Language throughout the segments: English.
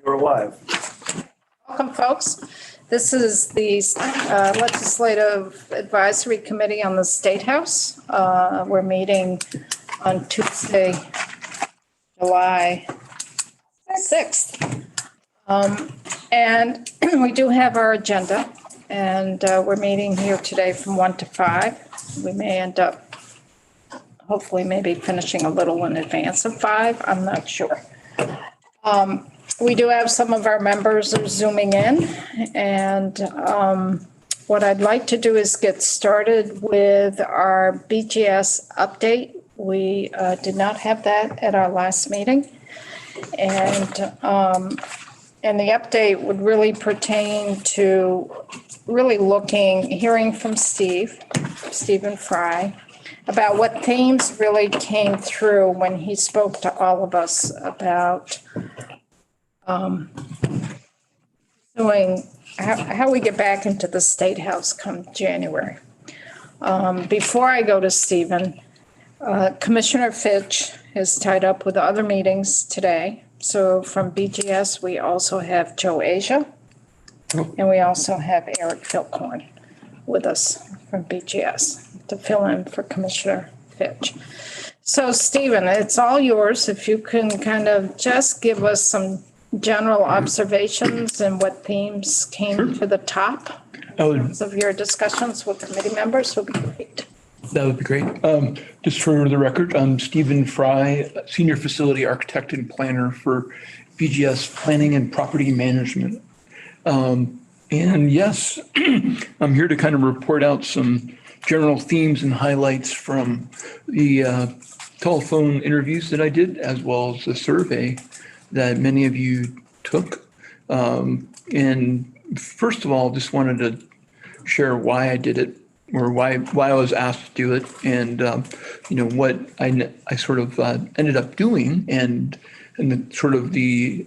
We're live. Welcome, folks. This is the Legislative Advisory Committee on the State House. We're meeting on Tuesday, July 6th. And we do have our agenda, and we're meeting here today from 1 to 5. We may end up, hopefully, maybe finishing a little in advance of 5. I'm not sure. We do have some of our members are Zooming in, and what I'd like to do is get started with our BGS update. We did not have that at our last meeting, and the update would really pertain to hearing from Stephen Fry, about what themes really came through when he spoke to all of us about doing how we get back into the State House come January. Before I go to Stephen, Commissioner Fitch is tied up with other meetings today. So from BGS, we also have Joe Asia, and we also have Eric Philcorn with us from BGS to fill in for Commissioner Fitch. So Stephen, it's all yours. If you can kind of just give us some general observations and what themes came to the top of your discussions with committee members would be great. That would be great. Just for the record, I'm Stephen Fry, Senior Facility Architect and Planner for BGS Planning and Property Management. And yes, I'm here to kind of report out some general themes and highlights from the telephone interviews that I did, as well as the survey that many of you took. And first of all, just wanted to share why I did it, or why I was asked to do it, and what I sort of ended up doing, and the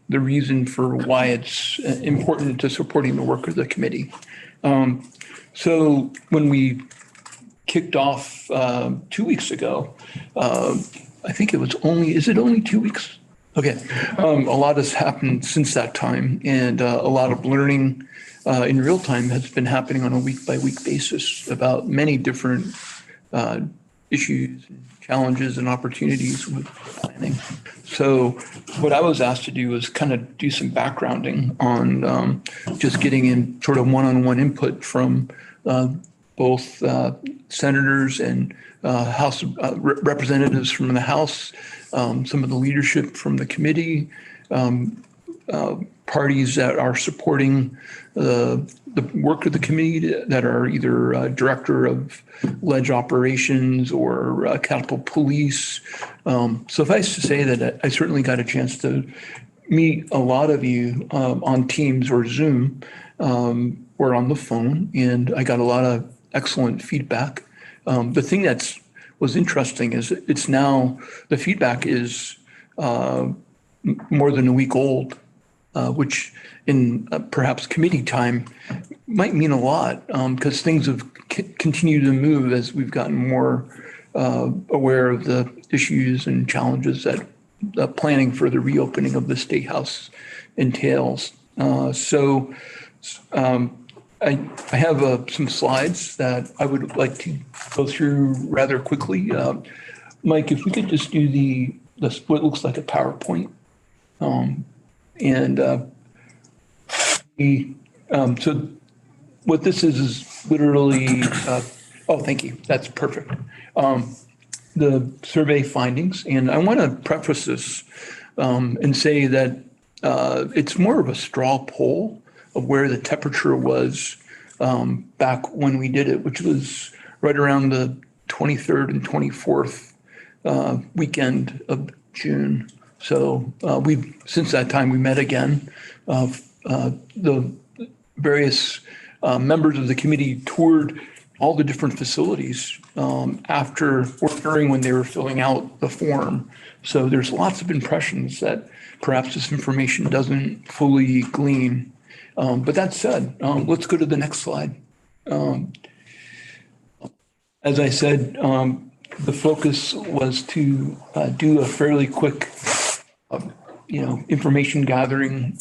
reason for why it's important to supporting the work of the committee. So when we kicked off 2 weeks ago, I think is it only 2 weeks? Okay. A lot has happened since that time, and a lot of learning in real time has been happening on a week-by-week basis about many different issues, challenges, and opportunities with planning. So what I was asked to do was kind of do some backgrounding on just getting in sort of one-on-one input from both senators and House representatives from the House, some of the leadership from the committee, parties that are supporting the work of the committee, that are either director of ledge operations or Capitol Police. Suffice to say that I certainly got a chance to meet a lot of you on Teams or Zoom or on the phone, and I got a lot of excellent feedback. The thing was interesting is it's now, the feedback is more than a week old, which in perhaps committee time might mean a lot, because things have continued to move as we've gotten more aware of the issues and challenges that planning for the reopening of the State House entails. I have some slides that I would like to go through rather quickly. Mike, if we could just do what looks like a PowerPoint. So what this is literally, thank you. That's perfect. The survey findings, and I want to preface this and say that it's more of a straw poll of where the temperature was back when we did it, which was right around the 23rd and 24th weekend of June. So since that time we met again. The various members of the committee toured all the different facilities after or during when they were filling out the form. So there's lots of impressions that perhaps this information doesn't fully glean. But that said, let's go to the next slide. As I said, the focus was to do a fairly quick information gathing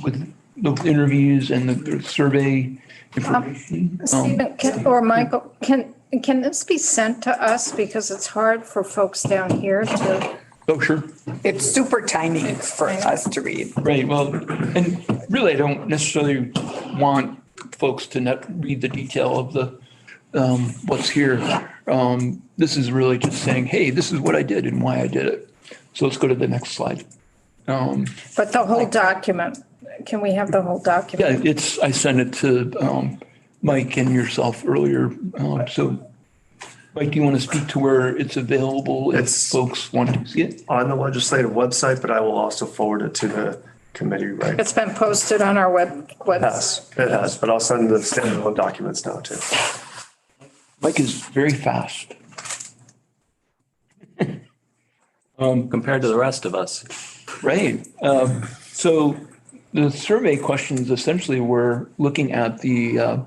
with local interviews and the survey information. Stephen, or Michael, can this be sent to us? Because it's hard for folks down here to, Oh, sure. It's super tiny for us to read. Right. Well, and really, I don't necessarily want folks to not read the detail of the what's here. This is really just saying, hey, this is what I did and why I did it. So let's go to the next slide. but the whole document, can we have the whole document? Yeah, I sent it to Mike and yourself earlier. So Mike, do you want to speak to where it's available if folks want to see it? On the legislative website, but I will also forward it to the committee, right? It's been posted on our It has, but I'll send the standalone documents now too. Mike is very fast. Compared to the rest of us. Right. So the survey questions essentially were looking at the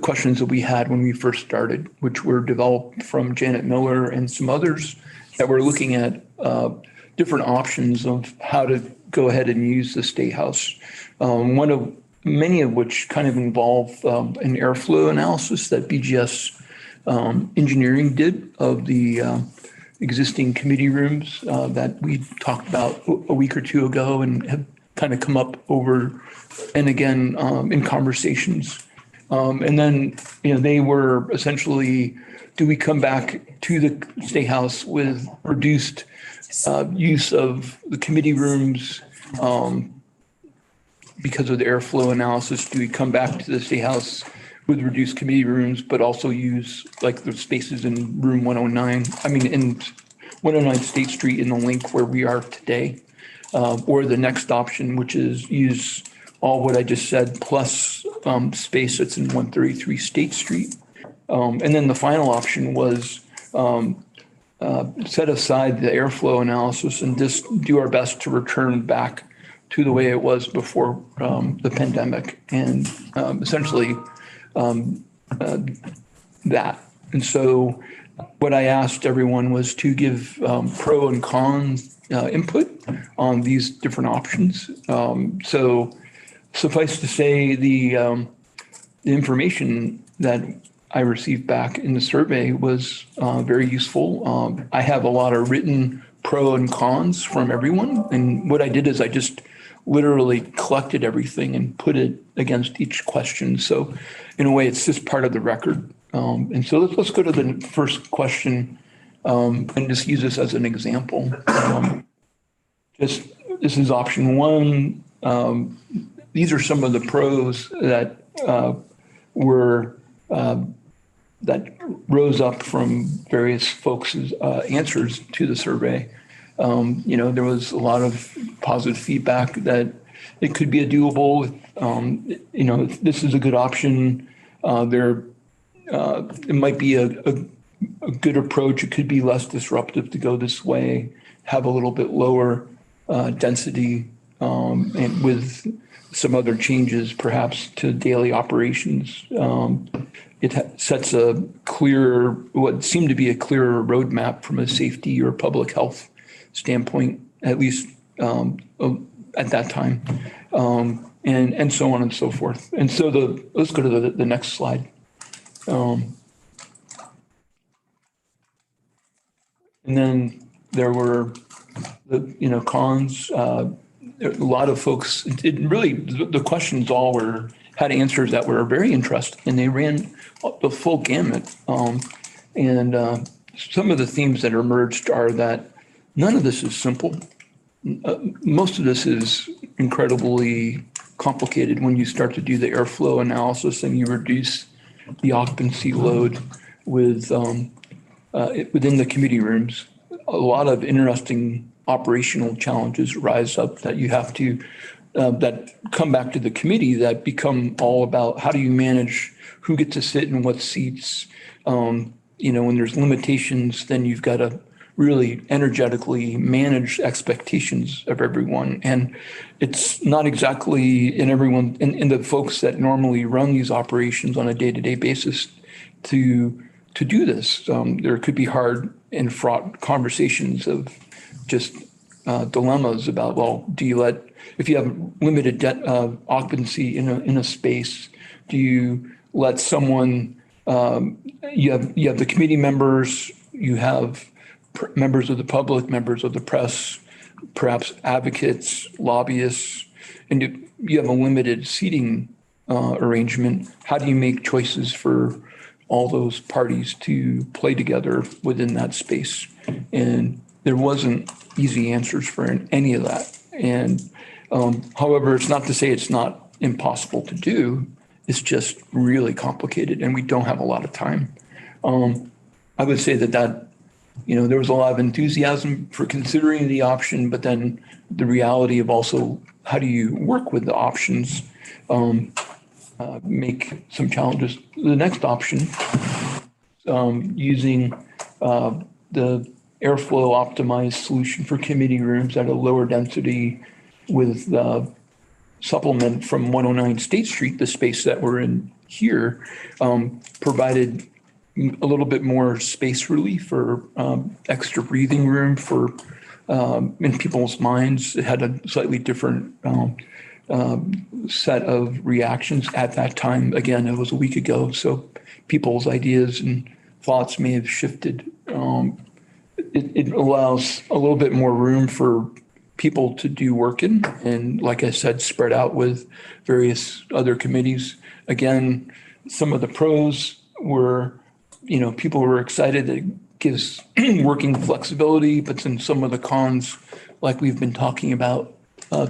questions that we had when we first started, which were developed from Janet Miller and some others that were looking at different options of how to go ahead and use the State House. Many of which kind of involve an airflow analysis that BGS engineering did of the existing committee rooms that we talked about a week or two ago and have kind of come up over and again in conversations. And then, they were essentially, do we come back to the State House with reduced use of the committee rooms because of the airflow analysis? Do we come back to the State House with reduced committee rooms, but also use like the spaces in room 109, in 109 State Street in the link where we are today? Or the next option, which is use all what I just said, plus space that's in 133 State Street. And then the final option was set aside the airflow analysis and just do our best to return back to the way it was before the pandemic, and essentially that. And so what I asked everyone was to give pro and con input on these different options. So suffice to say, the information that I received back in the survey was very useful. I have a lot of written pro and cons from everyone. And what I did is I just literally collected everything and put it against each question. So in a way, it's just part of the record. And so let's go to the first question and just use this as an example. This is option one. These are some of the pros that that rose up from various folks' answers to the survey. There was a lot of positive feedback that it could be a doable. This is a good option. It might be a good approach. It could be less disruptive to go this way, have a little bit lower density, and with some other changes perhaps to daily operations. It sets what seemed to be a clearer roadmap from a safety or public health standpoint, at least at that time, and so on and so forth. And so let's go to the next slide. And then there were the cons. A lot of folks, the questions all had answers that were very interesting, and they ran the full gamut. And some of the themes that emerged are that none of this is simple. Most of this is incredibly complicated when you start to do the airflow analysis and you reduce the occupancy load within the committee rooms. A lot of interesting operational challenges rise up that you have to that come back to the committee that become all about how do you manage who gets to sit in what seats. When there's limitations, then you've got to really energetically manage expectations of everyone. And it's not exactly in the folks that normally run these operations on a day-to-day basis to do this. There could be hard and fraught conversations of just dilemmas about, well, if you have limited occupancy in a space, do you let someone, you have the committee members, you have members of the public, members of the press, perhaps advocates, lobbyists, and you have a limited seating arrangement. How do you make choices for all those parties to play together within that space? And there wasn't easy answers for any of that. And however, it's not to say it's not impossible to do. It's just really complicated, and we don't have a lot of time. I would say that there was a lot of enthusiasm for considering the option, but then the reality of also how do you work with the options make some challenges. The next option, using the airflow optimized solution for committee rooms at a lower density with supplement from 109 State Street, the space that we're in here, provided a little bit more space relief or extra breathing room for in people's minds. It had a slightly different set of reactions at that time. Again, it was a week ago, so people's ideas and thoughts may have shifted. It allows a little bit more room for people to do work in, and like I said, spread out with various other committees. Again, some of the pros were, people were excited. It gives working flexibility, but then some of the cons, like we've been talking about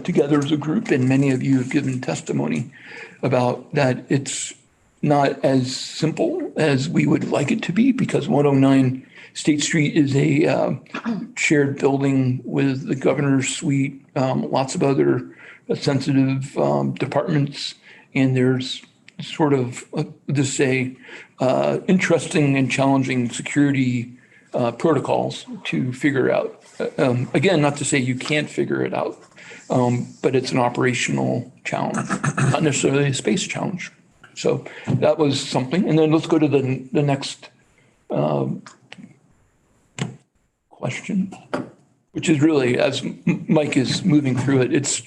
together as a group, and many of you have given testimony about that, it's not as simple as we would like it to be, because 109 State Street is a shared building with the governor's suite, lots of other sensitive departments, and there's sort of interesting and challenging security protocols to figure out. Again, not to say you can't figure it out, but it's an operational challenge, not necessarily a space challenge. So that was something. And then let's go to the next question, which is really, as Mike is moving through it, it's,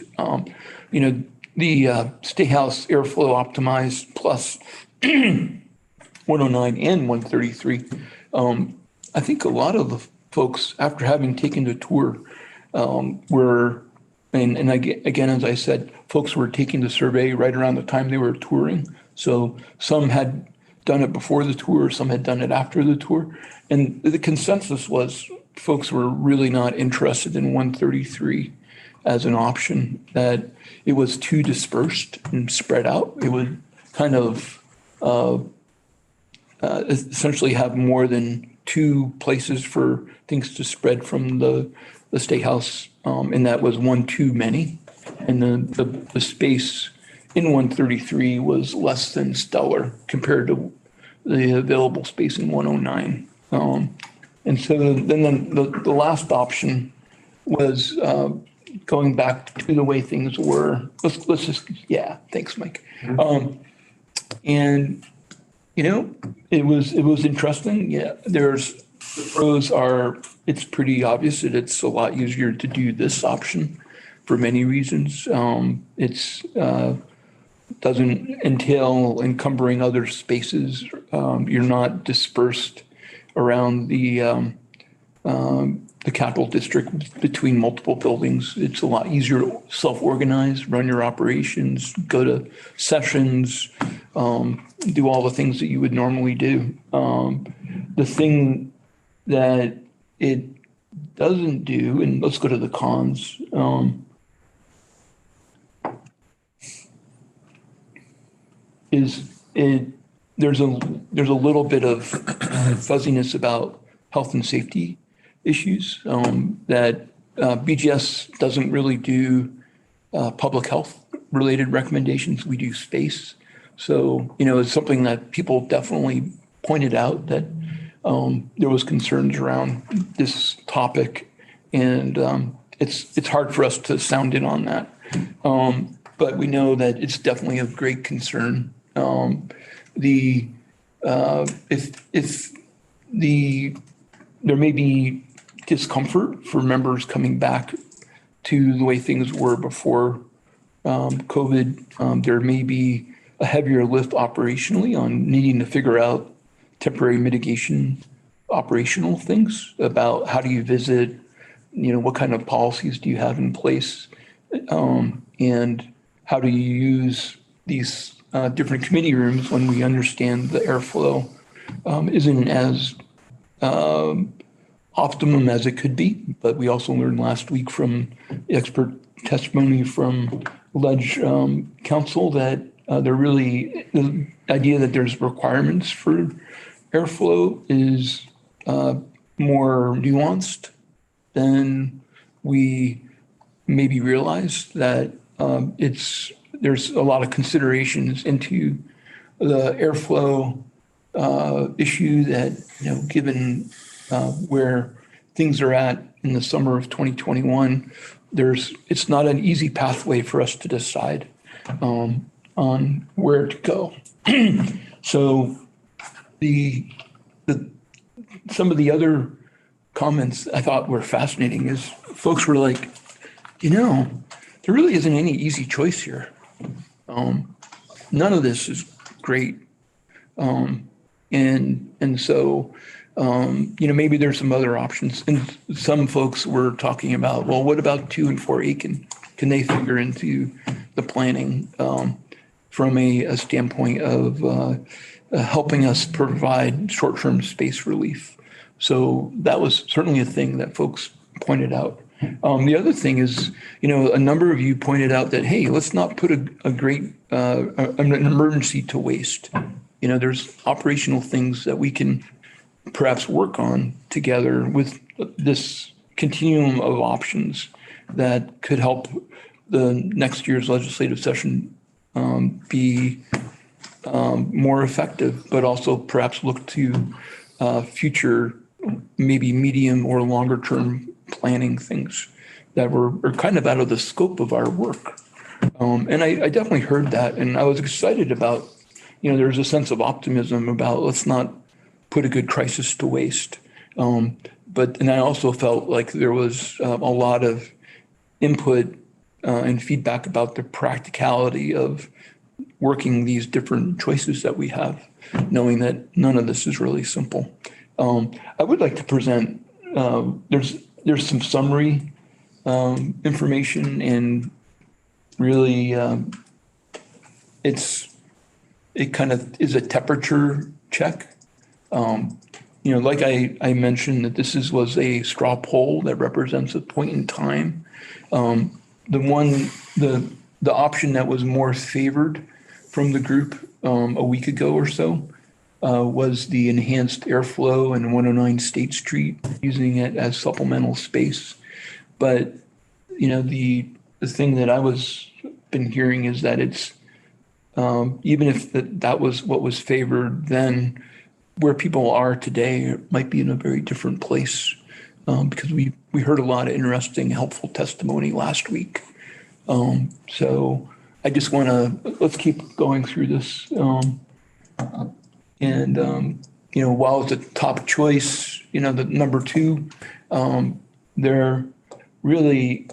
the State House airflow optimized plus 109 and 133. I think a lot of the folks, after having taken the tour, were, and again, as I said, folks were taking the survey right around the time they were touring. So some had done it before the tour, some had done it after the tour. And the consensus was folks were really not interested in 133 as an option, that it was too dispersed and spread out. It would kind of essentially have more than two places for things to spread from the State House, and that was one too many. And the space in 133 was less than stellar compared to the available space in 109. And so then the last option was going back to the way things were. Let's just, yeah, thanks, Mike. And it was interesting. Yeah, the pros are, it's pretty obvious that it's a lot easier to do this option for many reasons. It's doesn't entail encumbering other spaces. You're not dispersed around the Capital District between multiple buildings. It's a lot easier to self-organize, run your operations, go to sessions, do all the things that you would normally do. The thing that it doesn't do, and let's go to the cons. There's a little bit of fuzziness about health and safety issues, that BGS doesn't really do public health related recommendations. We do space. So, it's something that people definitely pointed out, that there was concerns around this topic, and it's hard for us to sound in on that. But we know that it's definitely of great concern. There may be discomfort for members coming back to the way things were before COVID. There may be a heavier lift operationally on needing to figure out temporary mitigation operational things about how do you visit, what kind of policies do you have in place, and how do you use these different committee rooms when we understand the airflow isn't as optimum as it could be. But we also learned last week from expert testimony from Ledge Council that the idea that there's requirements for airflow is more nuanced than we maybe realized, that there's a lot of considerations into the airflow issue that, given where things are at in the summer of 2021, it's not an easy pathway for us to decide on where to go. So some of the other comments I thought were fascinating is folks were like, there really isn't any easy choice here. None of this is great. And so, maybe there's some other options. And some folks were talking about, well, what about 2 and 4 Aiken? Can they figure into the planning from a standpoint of helping us provide short-term space relief? So that was certainly a thing that folks pointed out. The other thing is, a number of you pointed out that, hey, let's not put an emergency to waste. There's operational things that we can perhaps work on together with this continuum of options that could help the next year's legislative session be more effective, but also perhaps look to future, maybe medium or longer term planning things that are kind of out of the scope of our work. And I definitely heard that, and I was excited about, there's a sense of optimism about let's not put a good crisis to waste. And I also felt like there was a lot of input and feedback about the practicality of working these different choices that we have, knowing that none of this is really simple. I would like to present, there's some summary information, and really it kind of is a temperature check. Like I mentioned, that this was a straw poll that represents a point in time. The option that was more favored from the group a week ago or so was the enhanced airflow in 109 State Street, using it as supplemental space. But, the thing that I been hearing is that it's, even if that was what was favored then, where people are today might be in a very different place, because we heard a lot of interesting, helpful testimony last week. So I just let's keep going through this. While it's a top choice, the number 2, they're really,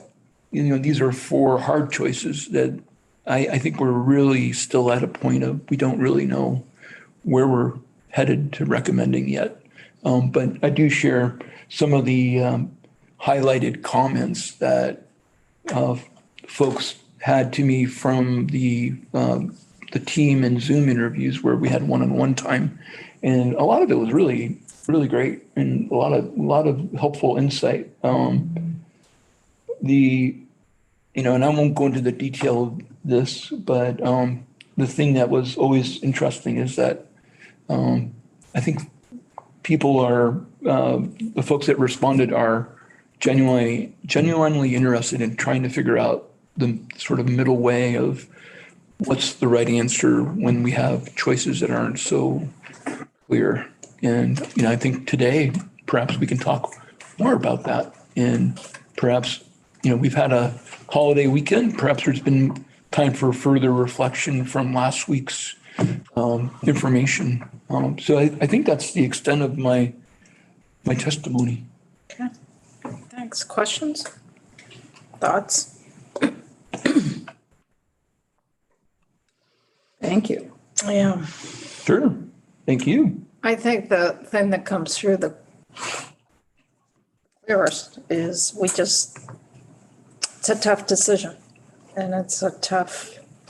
these are 4 hard choices that I think we're really still at a point of, we don't really know where we're headed to recommending yet. But I do share some of the highlighted comments that folks had to me from the team and Zoom interviews where we had one-on-one time. And a lot of it was really, really great, and a lot of helpful insight. And I won't go into the detail of this, but the thing that was always interesting is that I think people the folks that responded are genuinely interested in trying to figure out the sort of middle way of what's the right answer when we have choices that aren't so clear. And, I think today, perhaps we can talk more about that. And perhaps, we've had a holiday weekend. Perhaps there's been time for further reflection from last week's information. So I think that's the extent of my testimony. Okay, thanks. Questions? Thoughts? Thank you. Yeah. Sure. Thank you. I think the thing that comes through the clearest is it's a tough decision. And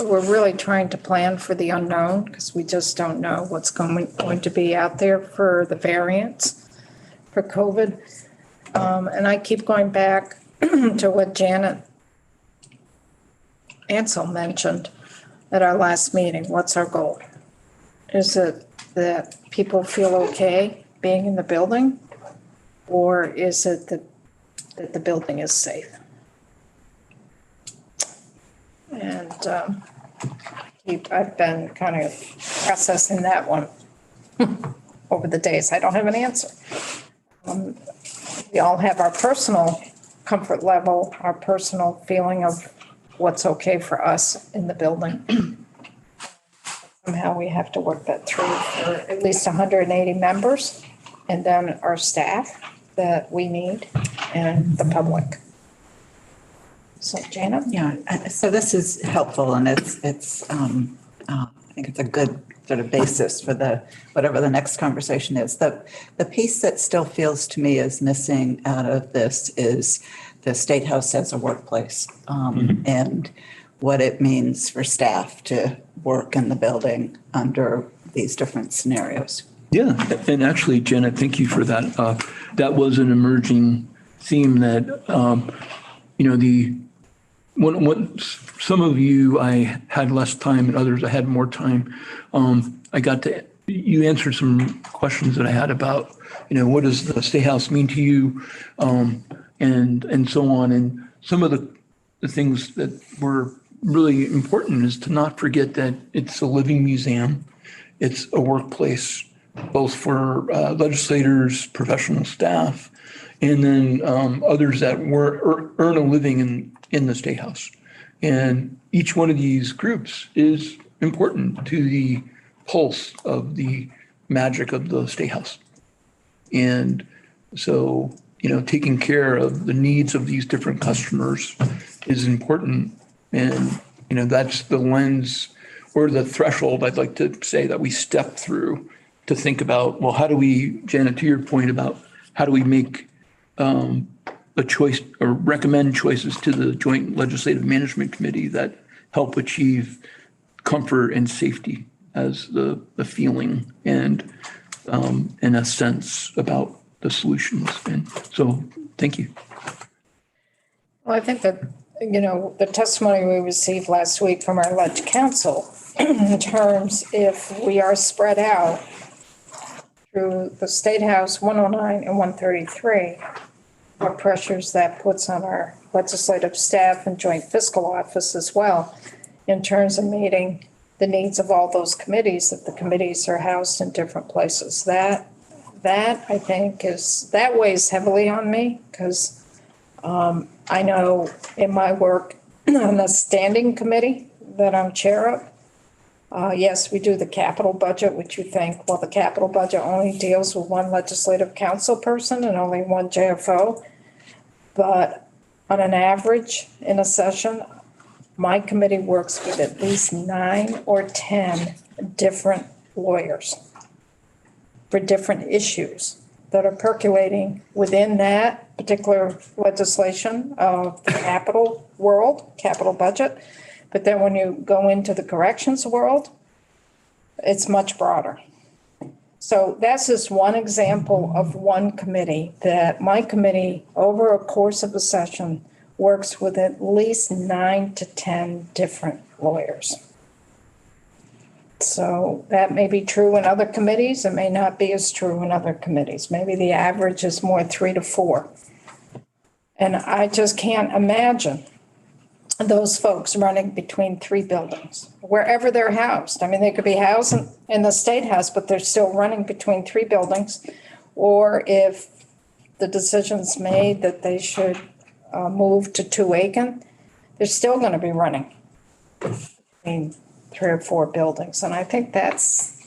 we're really trying to plan for the unknown because we just don't know what's going to be out there for the variants for COVID. And I keep going back to what Janet Ansel mentioned at our last meeting. What's our goal? Is it that people feel okay being in the building? Or is it that the building is safe? And I've been kind of processing that one over the days. I don't have an answer. We all have our personal comfort level, our personal feeling of what's okay for us in the building. Somehow we have to work that through for at least 180 members, and then our staff that we need, and the public. So Janet? Yeah, so this is helpful and I think it's a good sort of basis for whatever the next conversation is. The piece that still feels to me is missing out of this is the State House as a workplace, and what it means for staff to work in the building under these different scenarios. Yeah, and actually, Janet, thank you for that. That was an emerging theme that, some of you I had less time and others I had more time. You answered some questions that I had about, what does the State House mean to you, and so on. And some of the things that were really important is to not forget that it's a living museum. It's a workplace, both for legislators, professional staff, and then others that earn a living in the State House. And each one of these groups is important to the pulse of the magic of the State House. And so, taking care of the needs of these different customers is important. And, that's the lens or the threshold I'd like to say that we step through to think about, well, how do we, Janet, to your point about how do we make a choice or recommend choices to the Joint Legislative Management Committee that help achieve comfort and safety as the feeling and in a sense about the solutions. And so, thank you. Well, I think that, the testimony we received last week from our ledge council in terms if we are spread out through the State House 109 and 133, what pressures that puts on our legislative staff and joint fiscal office as well in terms of meeting the needs of all those committees, that the committees are housed in different places. That I think that weighs heavily on me because I know in my work on the standing committee that I'm chair of, yes, we do the capital budget, which you think, well, the capital budget only deals with one legislative council person and only one JFO. But on an average in a session, my committee works with at least 9 or 10 different lawyers for different issues that are percolating within that particular legislation of the capital world, capital budget. But then when you go into the corrections world, it's much broader. So that's just one example of one committee that my committee over a course of a session works with at least 9 to 10 different lawyers. So that may be true in other committees. It may not be as true in other committees. Maybe the average is more 3 to 4. And I just can't imagine those folks running between 3 buildings, wherever they're housed. I mean, they could be housed in the State House, but they're still running between 3 buildings. Or if the decision's made that they should move to 2 Aiken, they're still going to be running between 3 or 4 buildings. And I think that's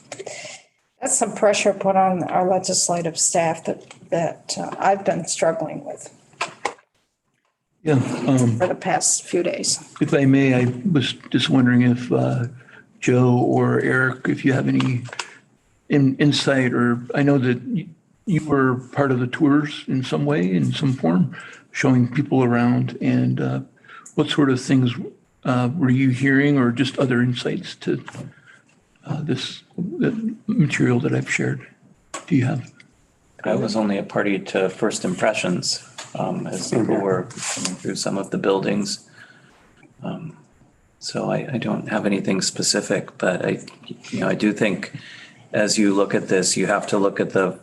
some pressure put on our legislative staff that I've been struggling with. Yeah, for the past few days. if I may, I was just wondering if Joe or Eric, if you have any insight, or I know that you were part of the tours in some way, in some form, showing people around, and what sort of things were you hearing, or just other insights to this the material that I've shared? Do you have? I was only a party to first impressions as people were coming through some of the buildings. So I don't have anything specific, but I do think as you look at this, you have to look at the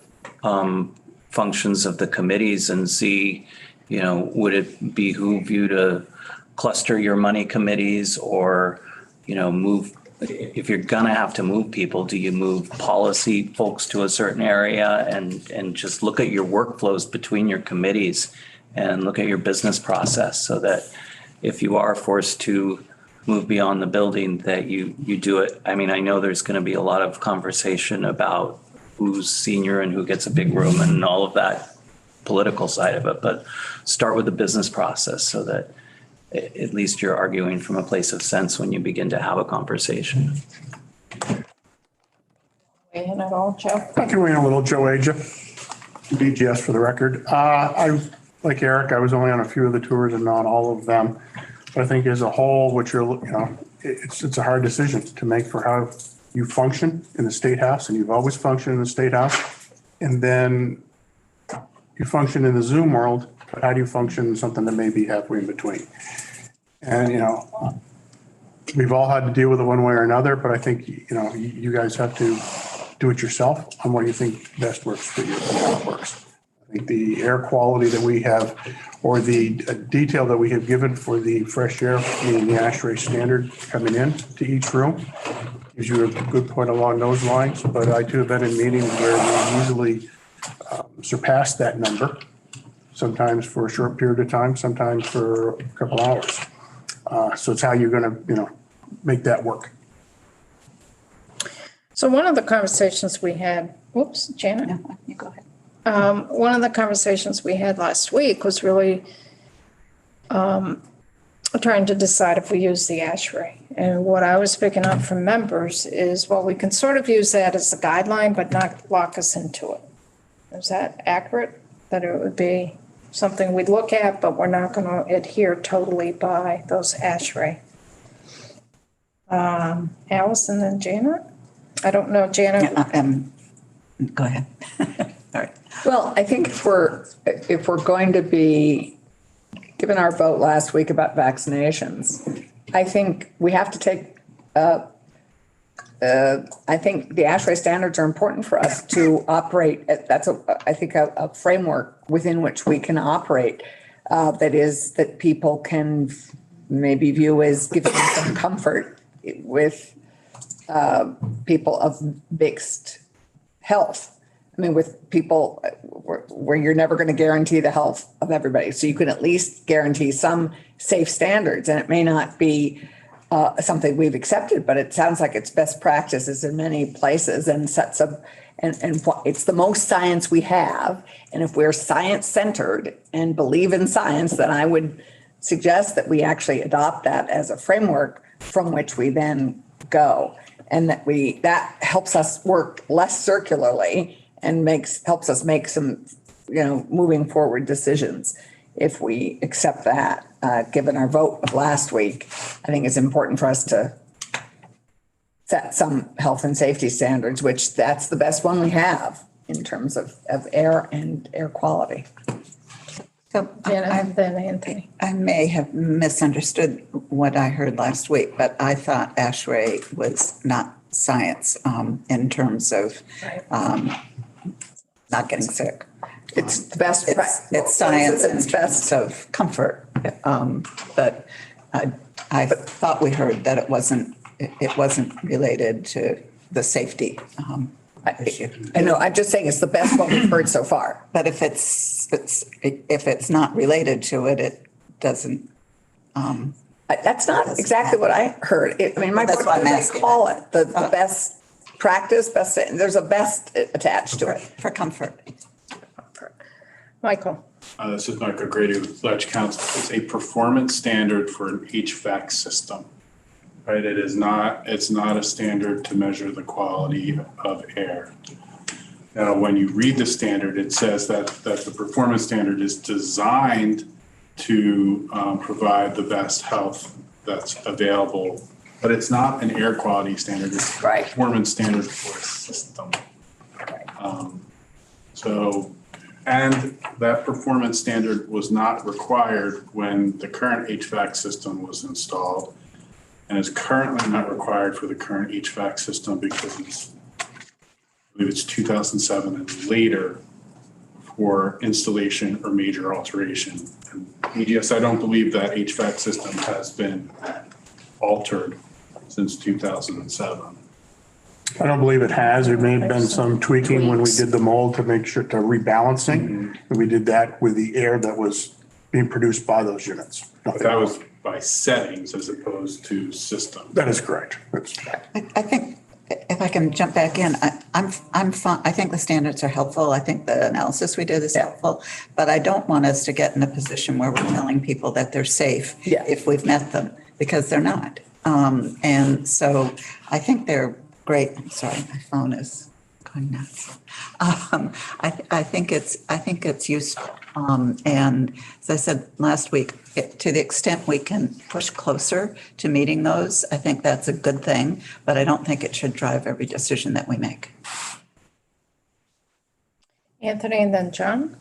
functions of the committees and see, would it behoove you to cluster your money committees, or, move, if you're gonna have to move people, do you move policy folks to a certain area, and just look at your workflows between your committees and look at your business process, so that if you are forced to move beyond the building, that you do it. I mean, I know there's going to be a lot of conversation about who's senior and who gets a big room and all of that political side of it, but start with the business process so that at least you're arguing from a place of sense when you begin to have a conversation. Weigh in at all, Joe? I can weigh in a little. Joe Aja, BGS for the record. Like Eric, I was only on a few of the tours and not all of them. But I think as a whole, it's a hard decision to make for how you function in the State House, and you've always functioned in the State House. And then you function in the Zoom world, but how do you function in something that may be halfway in between? And, we've all had to deal with it one way or another, but I think, you guys have to do it yourself on what you think best works for you and how it works. I think the air quality that we have, or the detail that we have given for the fresh air, meaning the ASHRAE standard coming in to each room, gives you a good point along those lines. But I too have been in meetings where we easily surpass that number, sometimes for a short period of time, sometimes for a couple hours. So it's how you're going to, make that work. So one of the conversations we had, Janet. No, you go ahead. One of the conversations we had last week was really trying to decide if we use the ASHRAE. And what I was picking up from members is, well, we can sort of use that as a guideline, but not lock us into it. Is that accurate? That it would be something we'd look at, but we're not going to adhere totally by those ASHRAE. Allison and Janet? I don't know, Janet. Go ahead. All right. Well, I think if we're going to be, given our vote last week about vaccinations, I think we have to take, I think the ASHRAE standards are important for us to operate. That's I think a framework within which we can operate, that people can maybe view as giving some comfort with people of mixed health. I mean, with people where you're never going to guarantee the health of everybody. So you can at least guarantee some safe standards, and it may not be something we've accepted, but it sounds like it's best practices in many places and sets up, and it's the most science we have. And if we're science centered and believe in science, then I would suggest that we actually adopt that as a framework from which we then go. And that helps us work less circularly and helps us make some, moving forward decisions. If we accept that, given our vote of last week, I think it's important for us to set some health and safety standards, which that's the best one we have in terms of air and air quality. So Janet, then Anthony. I may have misunderstood what I heard last week, but I thought ASHRAE was not science in terms of not getting sick. It's the best. It's science and it's best of comfort. But I thought we heard that it wasn't related to the safety issue. I know, I'm just saying it's the best one we've heard so far. But if it's not related to it, it doesn't. That's not exactly what I heard. My That's book, why I'm they asking. call it the best practice, there's a best attached to it. For comfort. Michael. This is Michael Grady with Ledge Council. It's a performance standard for an HVAC system, right? It's not a standard to measure the quality of air. Now, when you read the standard, it says that the performance standard is designed to provide the best health that's available, but it's not an air quality standard. It's a Right. performance standard for a system. And that performance standard was not required when the current HVAC system was installed, and is currently not required for the current HVAC system because I believe it's 2007 and later for installation or major alteration. And EGS, I don't believe that HVAC system has been altered since 2007. I don't believe it has. There may have been some tweaking when we did the mold to make sure to rebalancing. And we did that with the air that was being produced by those units. But that was by settings as opposed to system. That is correct. I think if I can jump back in, I'm fine. I think the standards are helpful. I think the analysis we did is helpful, but I don't want us to get in a position where we're telling people that they're safe Yeah. if we've met them, because they're not. And so I think they're great. I'm sorry, my phone is going nuts. I think it's useful. And as I said last week, to the extent we can push closer to meeting those, I think that's a good thing, but I don't think it should drive every decision that we make. Anthony and then John?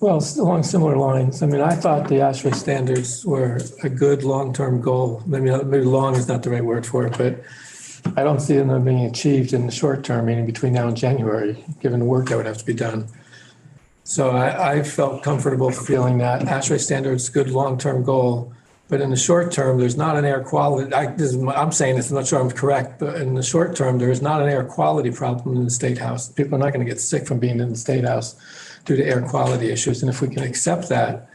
Well, along similar lines, I mean, I thought the ASHRAE standards were a good long-term goal. Maybe long is not the right word for it, but I don't see them being achieved in the short term, meaning between now and January, given the work that would have to be done. So I felt comfortable feeling that ASHRAE standards, good long-term goal, but in the short term, there's not an air quality, I'm saying this, I'm not sure I'm correct, but in the short term, there is not an air quality problem in the State House. People are not going to get sick from being in the State House due to air quality issues. And if we can accept that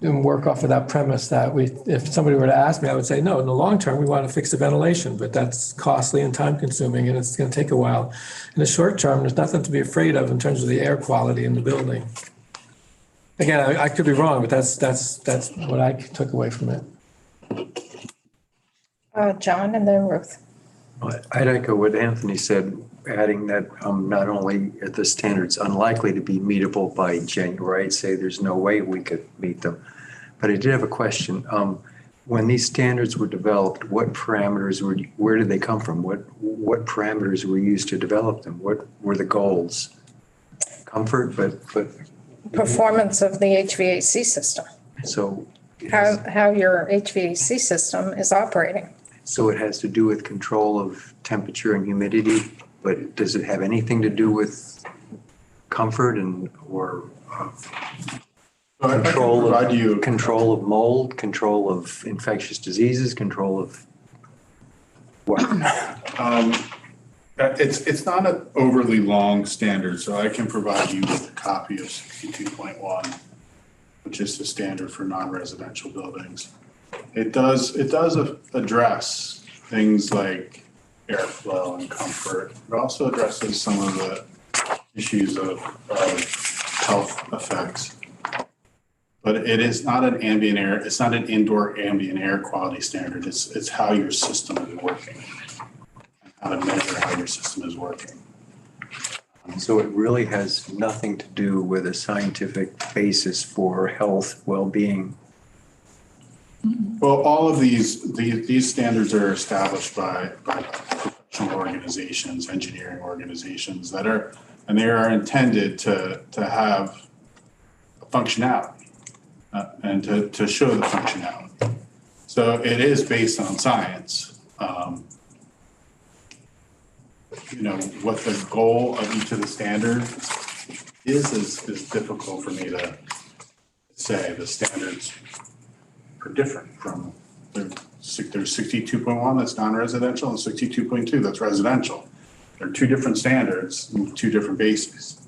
and work off of that premise that if somebody were to ask me, I would say, no, in the long term, we want to fix the ventilation, but that's costly and time consuming and it's going to take a while. In the short term, there's nothing to be afraid of in terms of the air quality in the building. Again, I could be wrong, but that's what I took away from it. John and then Ruth. I'd echo what Anthony said, adding that not only are the standards unlikely to be meetable by January, I'd say there's no way we could meet them. But I did have a question. When these standards were developed, what parameters where did they come from? What parameters were used to develop them? What were the goals? Comfort, but Performance of the HVAC system, so how your HVAC system is operating. so it has to do with control of temperature and humidity, but does it have anything to do with comfort or control of mold, control of infectious diseases, control of what? It's not an overly long standard, so I can provide you with a copy of 62.1, which is the standard for non-residential buildings. It does address things like airflow and comfort. It also addresses some of the issues of health effects. But it is not an ambient air, it's not an indoor ambient air quality standard. It's how your system is working. How to measure how your system is working. So it really has nothing to do with a scientific basis for health, well-being. Well, all of these standards are established by professional organizations, engineering organizations they are intended to have a functionality and to show the functionality. So it is based on science. What the goal of each of the standards is difficult for me to say. The standards are different from, there's 62.1 that's non-residential and 62.2 that's residential. They're two different standards, two different bases.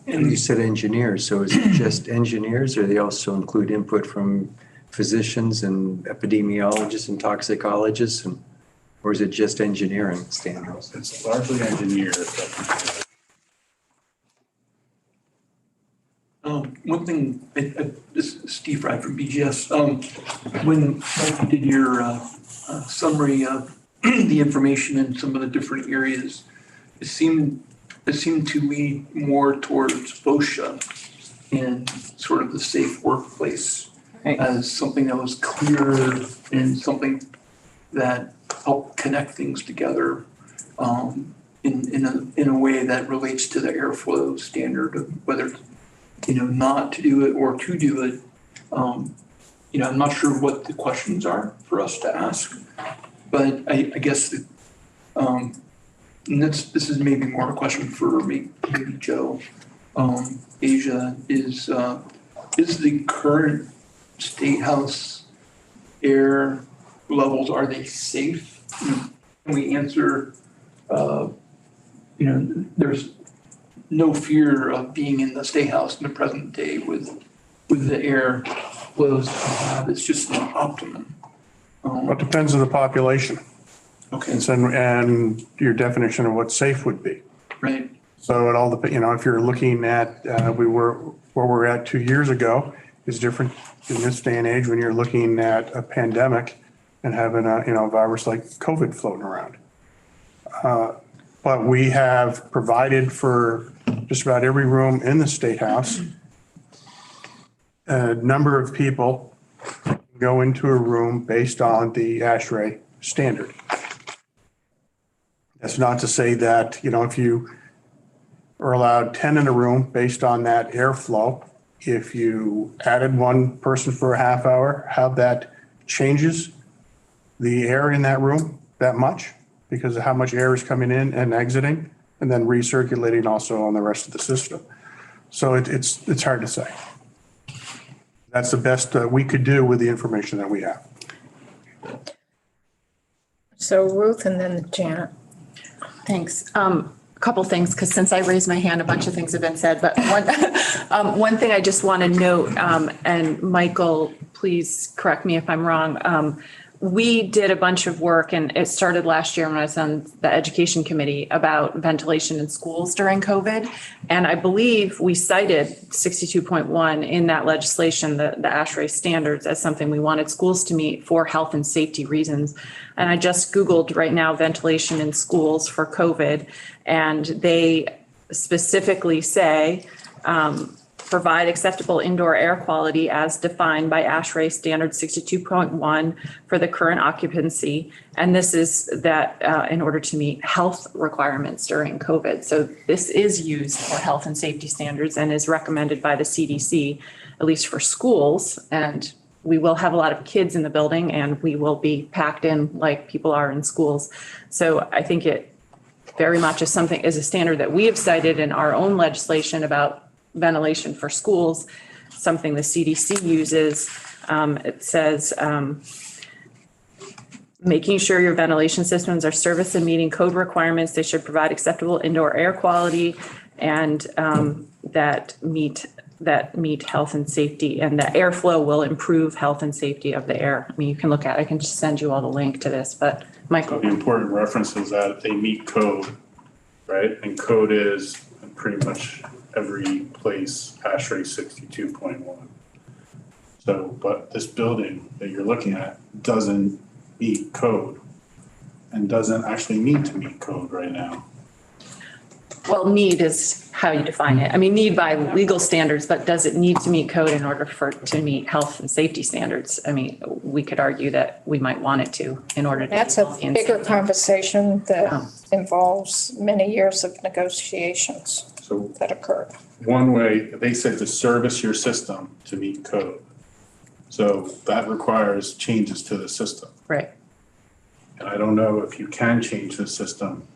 And you said engineers, so is it just engineers or they also include input from physicians and epidemiologists and toxicologists or is it just engineering standards? It's largely engineers. one thing, this is Steve Fry from BGS. When you did your summary of the information in some of the different areas, it seemed to lean more towards OSHA and sort of the safe workplace Right. as something that was clear and something that helped connect things together in a way that relates to the airflow standard of whether, not to do it or to do it. I'm not sure what the questions are for us to ask, but I guess and this is maybe more a question for maybe Joe. Asia is the current State House air levels, are they safe? Can we answer, there's no fear of being in the State House in the present day with the air flows that we have. It's just not optimum. It depends on the population Okay, and your definition of what safe would be. right, So it all depends, if you're looking at, where we're at 2 years ago is different in this day and age when you're looking at a pandemic and having a virus like COVID floating around. But we have provided for just about every room in the State House, a number of people go into a room based on the ASHRAE standard. That's not to say that, if you are allowed 10 in a room based on that airflow, if you added one person for a half hour, how that changes the air in that room that much because of how much air is coming in and exiting and then recirculating also on the rest of the system. So it's hard to say. That's the best we could do with the information that we have. So Ruth and then Janet. Thanks. Couple things, because since I raised my hand, a bunch of things have been said, but one thing I just want to note, and Michael, please correct me if I'm wrong. We did a bunch of work, and it started last year when I was on the education committee, about ventilation in schools during COVID. And I believe we cited 62.1 in that legislation, the ASHRAE standards, as something we wanted schools to meet for health and safety reasons. And I just Googled right now ventilation in schools for COVID, and they specifically say, provide acceptable indoor air quality as defined by ASHRAE standard 62.1 for the current occupancy. And this is that in order to meet health requirements during COVID. So this is used for health and safety standards and is recommended by the CDC, at least for schools. And we will have a lot of kids in the building and we will be packed in like people are in schools. So I think it very much is a standard that we have cited in our own legislation about ventilation for schools, something the CDC uses. It says, making sure your ventilation systems are service and meeting code requirements. They should provide acceptable indoor air quality and that meet health and safety, and the airflow will improve health and safety of the air. I mean, you can look at it. I can just send you all the link to this, but Michael. The important reference is that they meet code, right? And code is pretty much every place ASHRAE 62.1. So, but this building that you're looking at doesn't meet code and doesn't actually need to meet code right now. Well, need is how you define it. I mean, need by legal standards, but does it need to meet code in order to meet health and safety standards? I mean, we could argue that we might want it to in order to. That's a bigger conversation that involves many years of negotiations So that occurred. one way, they said to service your system to meet code. So that requires changes to the system. Right. And I don't know if you can change the system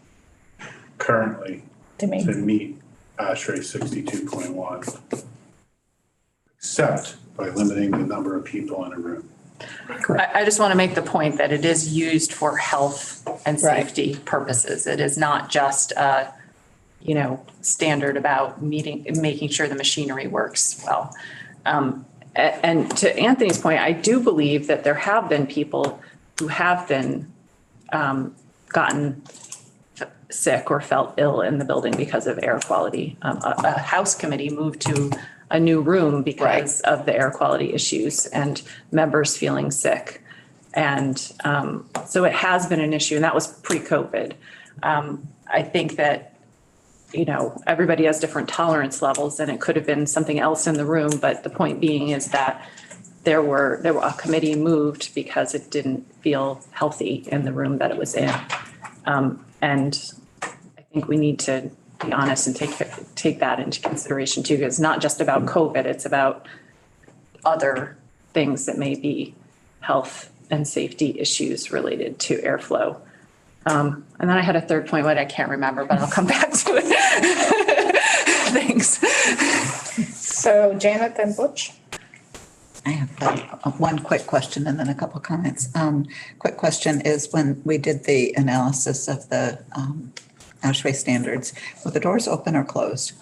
currently to meet ASHRAE 62.1, except by limiting the number of people in a room. I just want to make the point that it is used for health and safety purposes. It is not just standard about making sure the machinery works well. And to Anthony's point, I do believe that there have been people who have been gotten sick or felt ill in the building because of air quality. A House committee moved to a new room because of the air quality issues and members feeling sick. And so it has been an issue, and that was pre-COVID. I think that, you know, everybody has different tolerance levels, and it could have been something else in the room. But the point being is that there were a committee moved because it didn't feel healthy in the room that it was in. And I think we need to be honest and take that into consideration too. It's not just about COVID, it's about other things that may be health and safety issues related to airflow. And then I had a third point, what I can't remember, but I'll come back to it. Thanks. So Janet, then Butch. I have one quick question and then a couple comments. Quick question is, when we did the analysis of the ASHRAE standards, were the doors open or closed?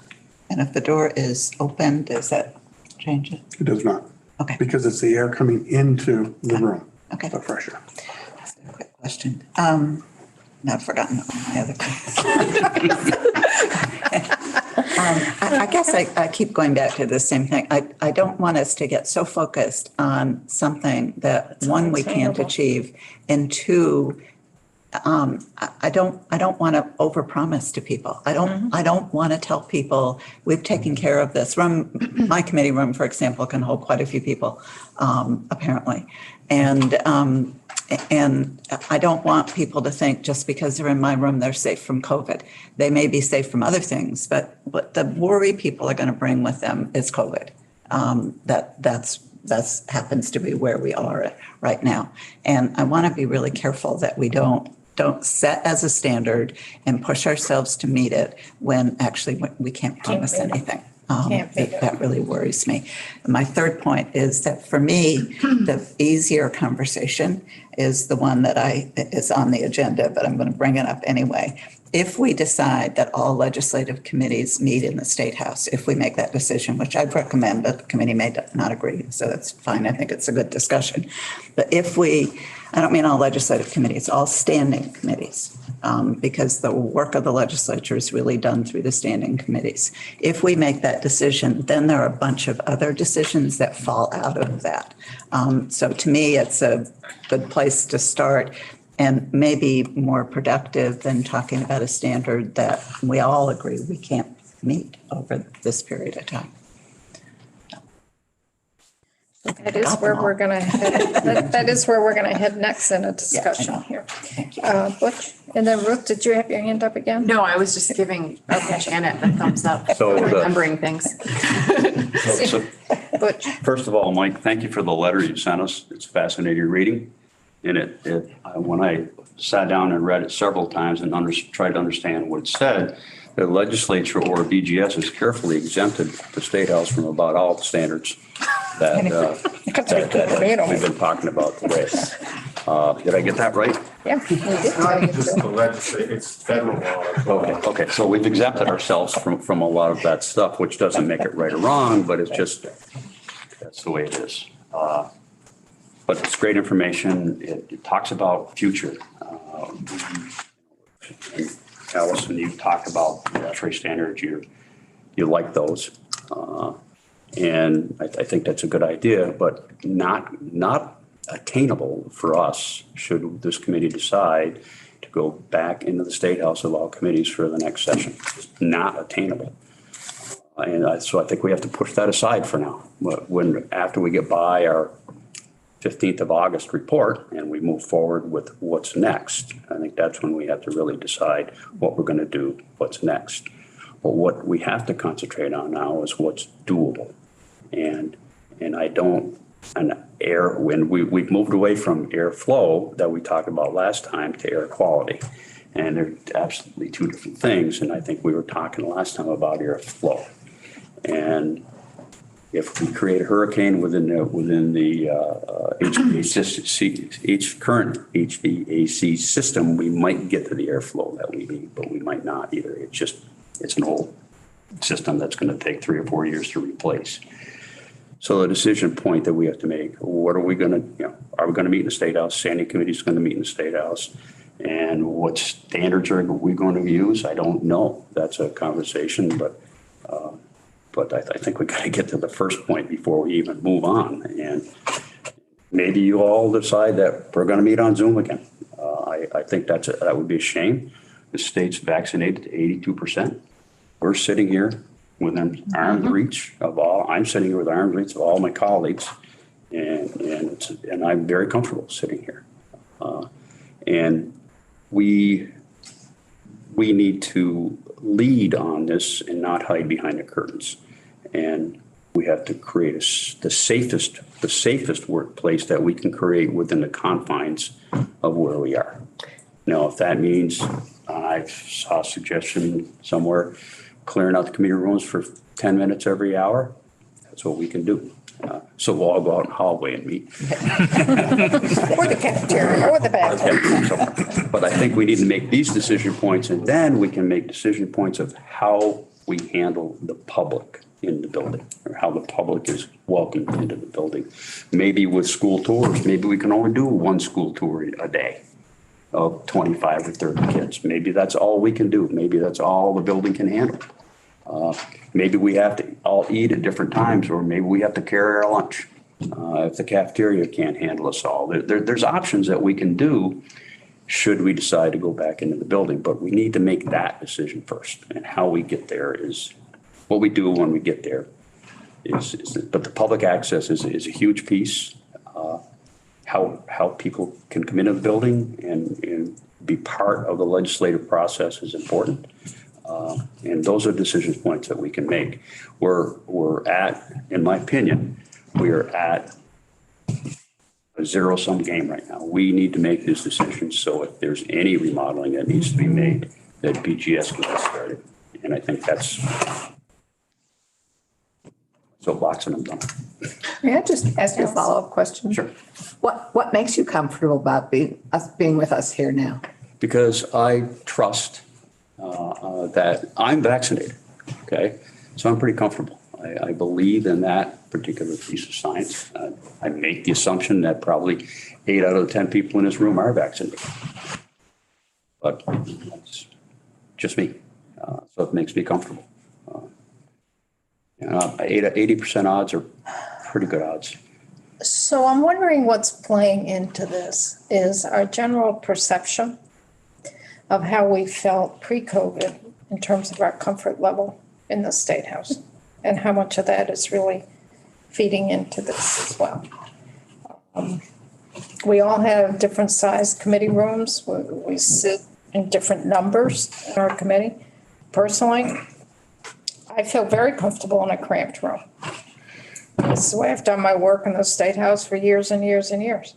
And if the door is open, does that change it? It does not. Okay. Because it's the air coming into the room. Okay. The pressure. Quick question. Now I've forgotten my other questions. I guess I keep going back to the same thing. I don't want us to get so focused on something that, one, we can't achieve, and two, I don't want to overpromise to people. I don't want to tell people we've taken care of this. My committee room, for example, can hold quite a few people, apparently. And I don't want people to think just because they're in my room, they're safe from COVID. They may be safe from other things, but what the worry people are going to bring with them is COVID. That's happens to be where we are right now. And I want to be really careful that we don't set as a standard and push ourselves to meet it when actually we can't promise anything. That really worries me. My third point is that for me, the easier conversation is the one that is on the agenda, but I'm going to bring it up anyway. If we decide that all legislative committees meet in the State House, if we make that decision, which I'd recommend, but the committee may not agree, so that's fine. I think it's a good discussion. But I don't mean all legislative committees, all standing committees, because the work of the legislature is really done through the standing committees. If we make that decision, then there are a bunch of other decisions that fall out of that. So to me, it's a good place to start, and maybe more productive than talking about a standard that we all agree we can't meet over this period of time. That is where we're going to head. That is where we're going to head next in a discussion here. Thank you. Butch, and then Ruth, did you have your hand up again? No, I was just giving Janet the thumbs up, So, remembering things. So, Butch. first of all, Mike, thank you for the letter you sent us. It's fascinating reading. And when I sat down and read it several times and tried to understand what it said, the legislature or BGS has carefully exempted the State House from about all the standards that we've been talking about today. Did I get that right? Yeah. It's not just the legislature, it's federal law. Okay, so we've exempted ourselves from a lot of that stuff, which doesn't make it right or wrong, but it's just, that's the way it is. But it's great information. It talks about future. Allison, you talked about the ASHRAE standards. You like those. And I think that's a good idea, but not attainable for us should this committee decide to go back into the State House of all committees for the next session. It's not attainable. And so I think we have to push that aside for now. After we get by our 15th of August report and we move forward with what's next, I think that's when we have to really decide what we're going to do, what's next. But what we have to concentrate on now is what's doable. And when we've moved away from airflow that we talked about last time to air quality. And they're absolutely two different things. And I think we were talking last time about airflow. And if we create a hurricane within the current HVAC system, we might get to the airflow that we need, but we might not either. It's an old system that's going to take 3 or 4 years to replace. So the decision point that we have to make, what are we going to, are we going to meet in the State House? Standing Committee is going to meet in the State House. And what standards are we going to use? I don't know. That's a conversation, but but I think we got to get to the first point before we even move on. And maybe you all decide that we're going to meet on Zoom again. I think that would be a shame. The state's vaccinated to 82%. We're sitting here within arm's reach of all, I'm sitting here with arm's reach of all my colleagues. And I'm very comfortable sitting here. And we need to lead on this and not hide behind the curtains. And we have to create the safest workplace that we can create within the confines of where we are. Now, if that means, I saw a suggestion somewhere, clearing out the committee rooms for 10 minutes every hour, that's what we can do. So we'll all go out in the hallway and meet. Or the cafeteria, or the bathroom. But I think we need to make these decision points, and then we can make decision points of how we handle the public in the building, or how the public is welcomed into the building. Maybe with school tours, maybe we can only do one school tour a day of 25 or 30 kids. Maybe that's all we can do. Maybe that's all the building can handle. Maybe we have to all eat at different times, or maybe we have to carry our lunch if the cafeteria can't handle us all. There's options that we can do should we decide to go back into the building, but we need to make that decision first. And how we get there is what we do when we get there. But the public access is a huge piece. How people can come into the building and be part of the legislative process is important. And those are decision points that we can make. We're at, in my opinion, we are at a zero-sum game right now. We need to make these decisions, so if there's any remodeling that needs to be made, that BGS can get started. And I think that's soapbox, and I'm done. May I just ask you a follow-up question? Sure. What makes you comfortable about being with us here now? Because I trust that I'm vaccinated, okay? So I'm pretty comfortable. I believe in that particular piece of science. I make the assumption that probably 8 out of the 10 people in this room are vaccinated. But that's just me. So it makes me comfortable. 80% odds are pretty good odds. So I'm wondering what's playing into this is our general perception of how we felt pre-COVID in terms of our comfort level in the State House, and how much of that is really feeding into this as well. We all have different sized committee rooms. We sit in different numbers in our committee. Personally, I feel very comfortable in a cramped room. This is the way I've done my work in the State House for years and years and years.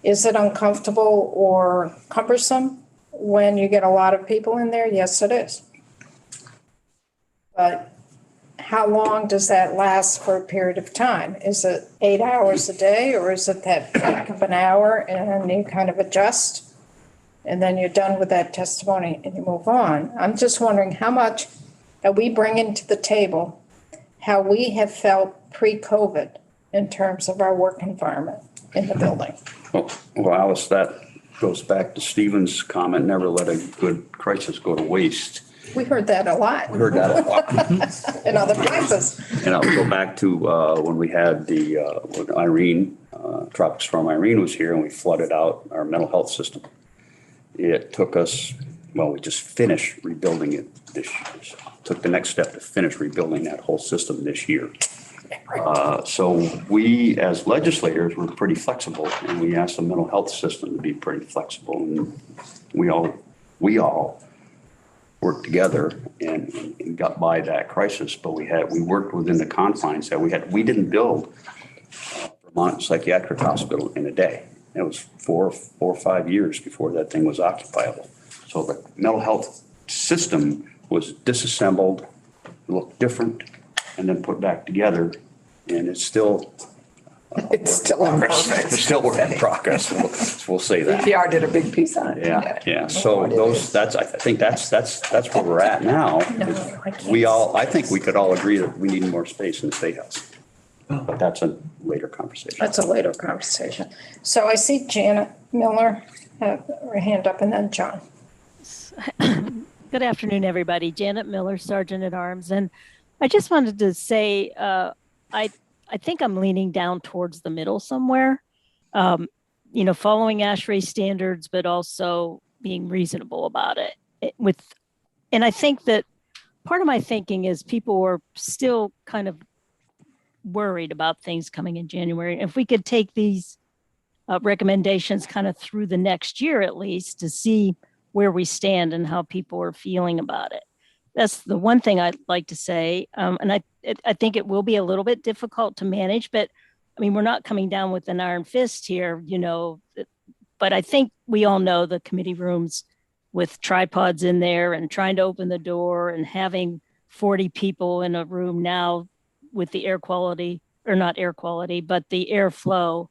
Is it uncomfortable or cumbersome when you get a lot of people in there? Yes, it is. But how long does that last for a period of time? Is it 8 hours a day, or is it that blink of an hour and you kind of adjust and then you're done with that testimony and you move on? I'm just wondering how much that we bring into the table, how we have felt pre-COVID in terms of our work environment in the building. Well, Alice, that goes back to Stephen's comment, never let a good crisis go to waste. We heard that a lot. We heard that a lot. In other places. And I'll go back to when we had when Irene, Tropic Storm Irene was here and we flooded out our mental health system. It took us, we just finished rebuilding it this year. So took the next step to finish rebuilding that whole system this year. So we, as legislators, were pretty flexible, and we asked the mental health system to be pretty flexible. And we all worked together and got by that crisis. But we worked within the confines that we had. We didn't build Vermont Psychiatric Hospital in a day. It was 4 or 5 years before that thing was occupiable. So the mental health system was disassembled, looked different, and then put back together. And it's still It's still in progress. It's still work in progress. We'll say that. DPR did a big piece on it. Yeah. So I think that's where we're at now. I think we could all agree that we need more space in the State House. But that's a later conversation. That's a later conversation. So I see Janet Miller have her hand up, and then John. Good afternoon, everybody. Janet Miller, Sergeant at Arms. And I just wanted to say, I think I'm leaning down towards the middle somewhere. Following ASHRAE standards, but also being reasonable about it. And I think that part of my thinking is people were still kind of worried about things coming in January. If we could take these recommendations kind of through the next year at least to see where we stand and how people are feeling about it. That's the one thing I'd like to say. And I think it will be a little bit difficult to manage, but I mean, we're not coming down with an iron fist here, but I think we all know the committee rooms with tripods in there and trying to open the door and having 40 people in a room now with the air quality, or not air quality, but the airflow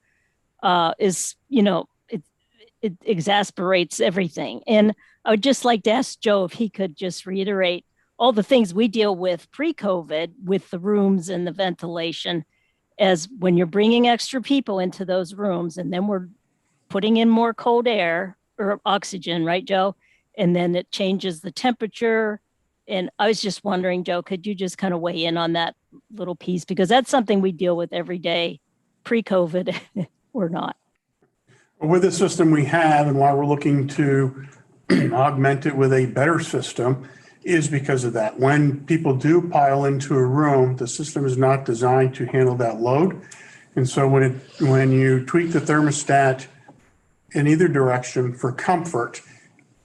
is, it exasperates everything. And I would just like to ask Joe if he could just reiterate all the things we deal with pre-COVID with the rooms and the ventilation, as when you're bringing extra people into those rooms and then we're putting in more cold air or oxygen, right, Joe? And then it changes the temperature. And I was just wondering, Joe, could you just kind of weigh in on that little piece? Because that's something we deal with every day, pre-COVID or not. With the system we have and why we're looking to augment it with a better system is because of that. When people do pile into a room, the system is not designed to handle that load. And so when you tweak the thermostat in either direction for comfort,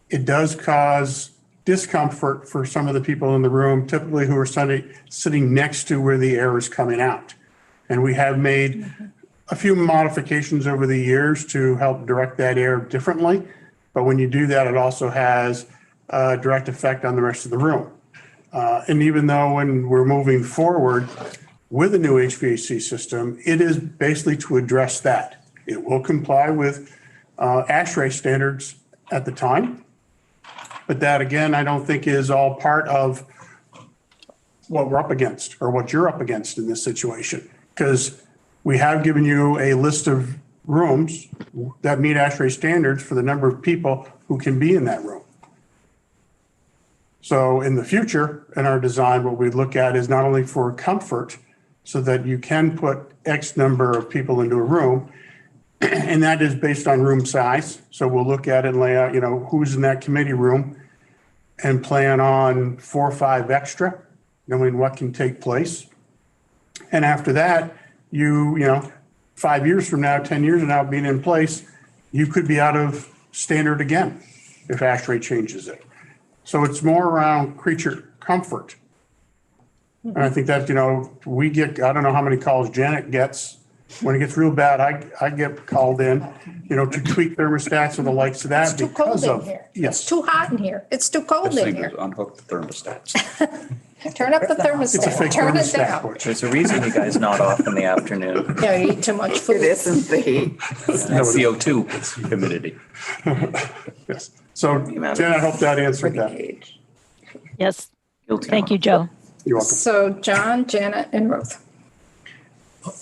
it does cause discomfort for some of the people in the room, typically who are sitting next to where the air is coming out. And we have made a few modifications over the years to help direct that air differently. But when you do that, it also has a direct effect on the rest of the room. And even though when we're moving forward with a new HVAC system, it is basically to address that. It will comply with ASHRAE standards at the time. But that, again, I don't think is all part of what we're up against or what you're up against in this situation. Because we have given you a list of rooms that meet ASHRAE standards for the number of people who can be in that room. So in the future, in our design, what we look at is not only for comfort, so that you can put X number of people into a room, and that is based on room size. So we'll look at it and lay out, who's in that committee room and plan on 4 or 5 extra, knowing what can take place. And after that, 5 years from now, 10 years from now being in place, you could be out of standard again if ASHRAE changes it. So it's more around creature comfort. And I think that, we get, I don't know how many calls Janet gets. When it gets real bad, I get called in, to tweak thermostats and the likes of that. It's too cold in here. Yes. It's too hot in here. It's too cold in here. Unhook the thermostats. Turn up the It's a thermostat. fake Turn it thermostat. down. Butch. There's a reason you guys nod off in the afternoon. Yeah, you eat too much It food. isn't the heat. CO2 humidity. Yes. So Janet, I hope that answered that. Yes. Guilty. Thank you, Joe. You're welcome. So John, Janet, and Ruth.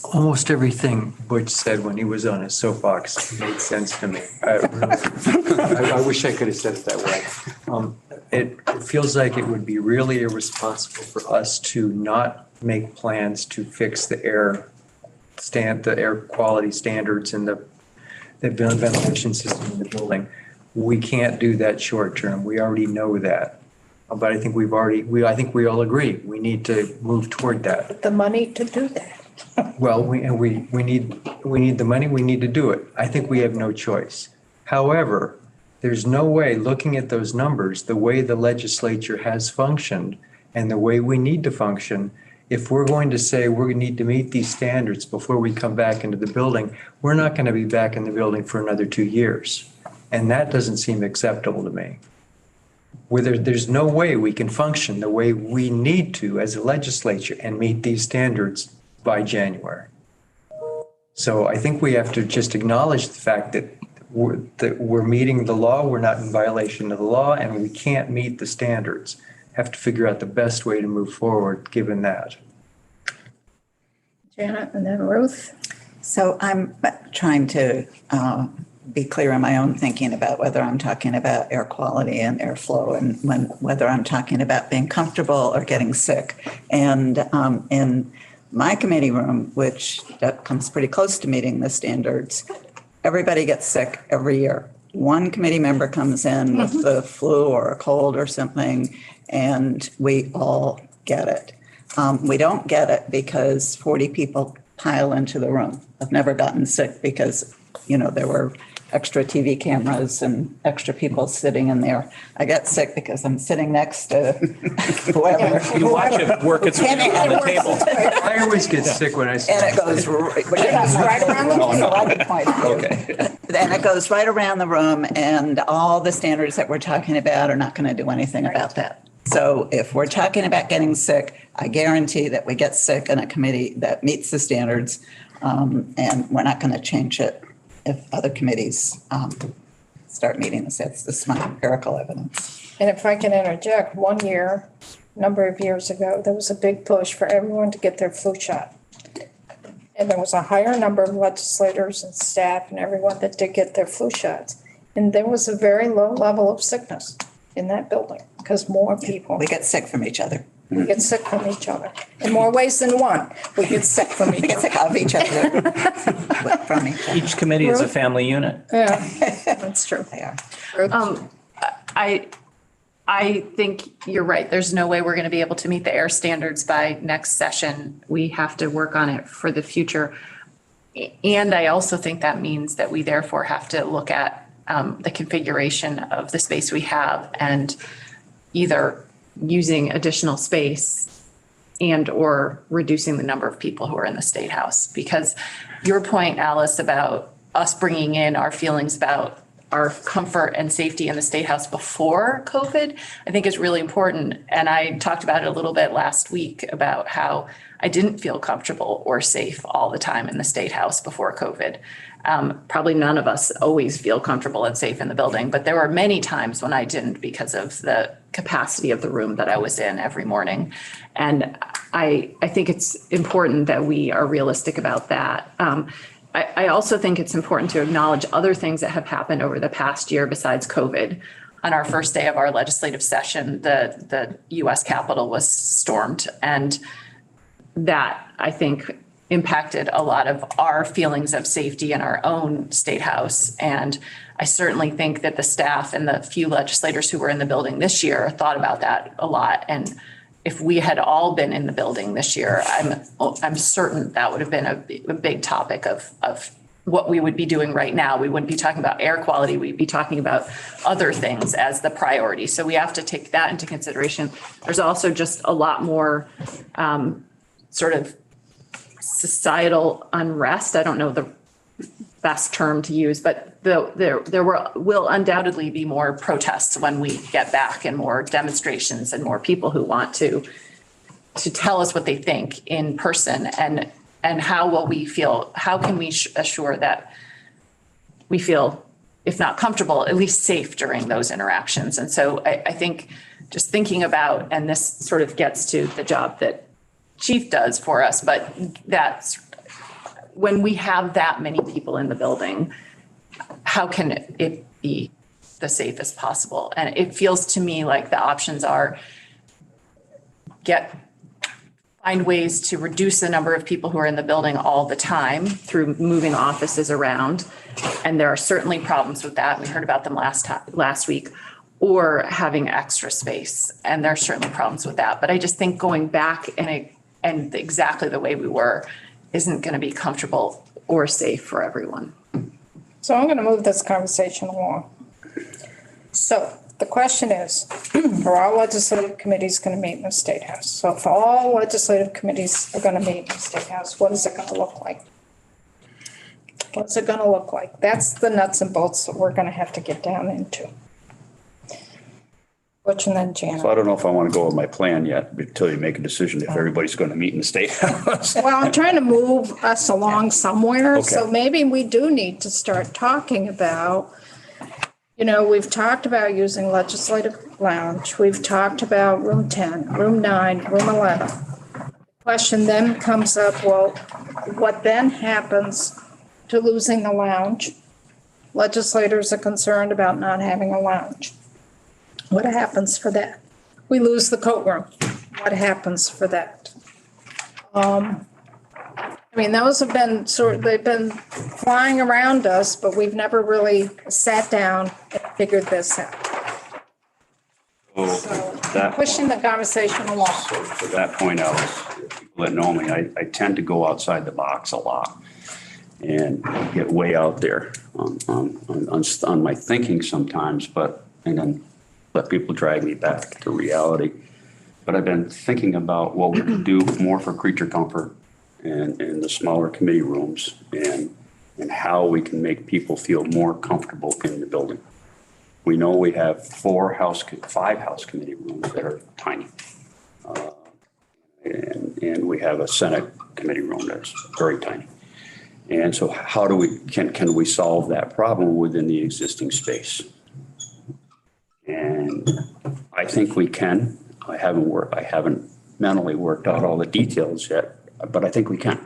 Almost everything Butch said when he was on his soapbox made sense to me. I wish I could have said it that way. It feels like it would be really irresponsible for us to not make plans to fix the air quality standards and the ventilation system in the building. We can't do that short term. We already know that. But I think I think we all agree, we need to move toward that. The money to do that. Well, we need the money, we need to do it. I think we have no choice. However, there's no way, looking at those numbers, the way the legislature has functioned and the way we need to function, if we're going to say we're going to need to meet these standards before we come back into the building, we're not going to be back in the building for another 2 years. And that doesn't seem acceptable to me. There's no way we can function the way we need to as a legislature and meet these standards by January. So I think we have to just acknowledge the fact that we're meeting the law, we're not in violation of the law, and we can't meet the standards. Have to figure out the best way to move forward, given that. Janet and then Ruth. So I'm trying to be clear in my own thinking about whether I'm talking about air quality and airflow and whether I'm talking about being comfortable or getting sick. And in my committee room, which that comes pretty close to meeting the standards, everybody gets sick every year. One committee member comes in with the flu or a cold or something, and we all get it. We don't get it because 40 people pile into the room. I've never gotten sick because, there were extra TV cameras and extra people sitting in there. I get sick because I'm sitting next to whoever. You watch it work its way on the table. I always get sick when I see. And it goes right around the room. Okay. And it goes right around the room, and all the standards that we're talking about are not going to do anything about that. So if we're talking about getting sick, I guarantee that we get sick in a committee that meets the standards, and we're not going to change it if other committees start meeting this. This is my empirical evidence. And if I can interject, one year, a number of years ago, there was a big push for everyone to get their flu shot. And there was a higher number of legislators and staff and everyone that did get their flu shots. And there was a very low level of sickness in that building because more people. We get sick from each other. We get sick from each other in more ways than one. We get sick from each We get other. sick of each other. From each other. Each committee is a family unit. Yeah, that's true. They are. I think you're right. There's no way we're going to be able to meet the air standards by next session. We have to work on it for the future. And I also think that means that we therefore have to look at the configuration of the space we have and either using additional space and or reducing the number of people who are in the State House. Because your point, Alice, about us bringing in our feelings about our comfort and safety in the State House before COVID, I think is really important. And I talked about it a little bit last week about how I didn't feel comfortable or safe all the time in the State House before COVID. Probably none of us always feel comfortable and safe in the building, but there were many times when I didn't because of the capacity of the room that I was in every morning. And I think it's important that we are realistic about that. I also think it's important to acknowledge other things that have happened over the past year besides COVID. On our first day of our legislative session, the US Capitol was stormed, and that, I think, impacted a lot of our feelings of safety in our own State House. And I certainly think that the staff and the few legislators who were in the building this year thought about that a lot. And if we had all been in the building this year, I'm certain that would have been a big topic of what we would be doing right now. We wouldn't be talking about air quality. We'd be talking about other things as the priority. So we have to take that into consideration. There's also just a lot more sort of societal unrest. I don't know the best term to use, but there will undoubtedly be more protests when we get back, and more demonstrations and more people who want to tell us what they think in person. And how will we feel? How can we assure that we feel, if not comfortable, at least safe during those interactions? And so I think just thinking about, and this sort of gets to the job that Chief does for us, but that's when we have that many people in the building, how can it be the safest possible? And it feels to me like the options are find ways to reduce the number of people who are in the building all the time through moving offices around. And there are certainly problems with that. We heard about them last week. Or having extra space. And there are certainly problems with that. But I just think going back and exactly the way we were isn't going to be comfortable or safe for everyone. So I'm going to move this conversation along. So the question is, are all legislative committees going to meet in the State House? So if all legislative committees are going to meet in the State House, what is it going to look like? What's it going to look like? That's the nuts and bolts that we're going to have to get down into. Butch and then Janet. So I don't know if I want to go with my plan yet until you make a decision if everybody's going to meet in the State House. Well, I'm trying to move us along somewhere. Okay. So maybe we do need to start talking about, we've talked about using legislative lounge. We've talked about room 10, room 9, room 11. The question then comes up, well, what then happens to losing the lounge legislators are concerned about not having a lounge. What happens for that? We lose the coat room. What happens for that? I mean, those have been they've been flying around us, but we've never really sat down and figured this out. So pushing the conversation along. So to that point, Alice, people that know me, I tend to go outside the box a lot and get way out there on my thinking sometimes, and then let people drag me back to reality. But I've been thinking about what we could do more for creature comfort and in the smaller committee rooms and how we can make people feel more comfortable in the building. We know we have 5 House Committee rooms that are tiny. And we have a Senate Committee room that's very tiny. And so how do can we solve that problem within the existing space? And I think we can. I haven't mentally worked out all the details yet, but I think we can.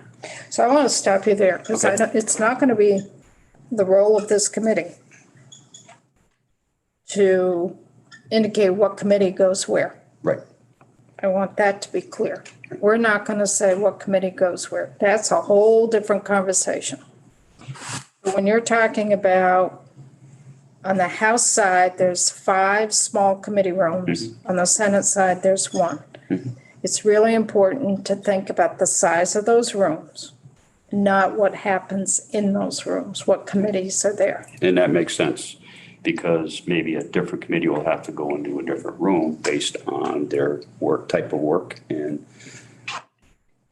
So I want to stop you there because it's not going to be the role of this committee to indicate what committee goes where. Right. I want that to be clear. We're not going to say what committee goes where. That's a whole different conversation. But when you're talking about on the House side, there's 5 small committee rooms. Mm-hmm. On the Senate side, there's 1. Mm-hmm. It's really important to think about the size of those rooms, not what happens in those rooms, what committees are there. And that makes sense because maybe a different committee will have to go into a different room based on their type of work and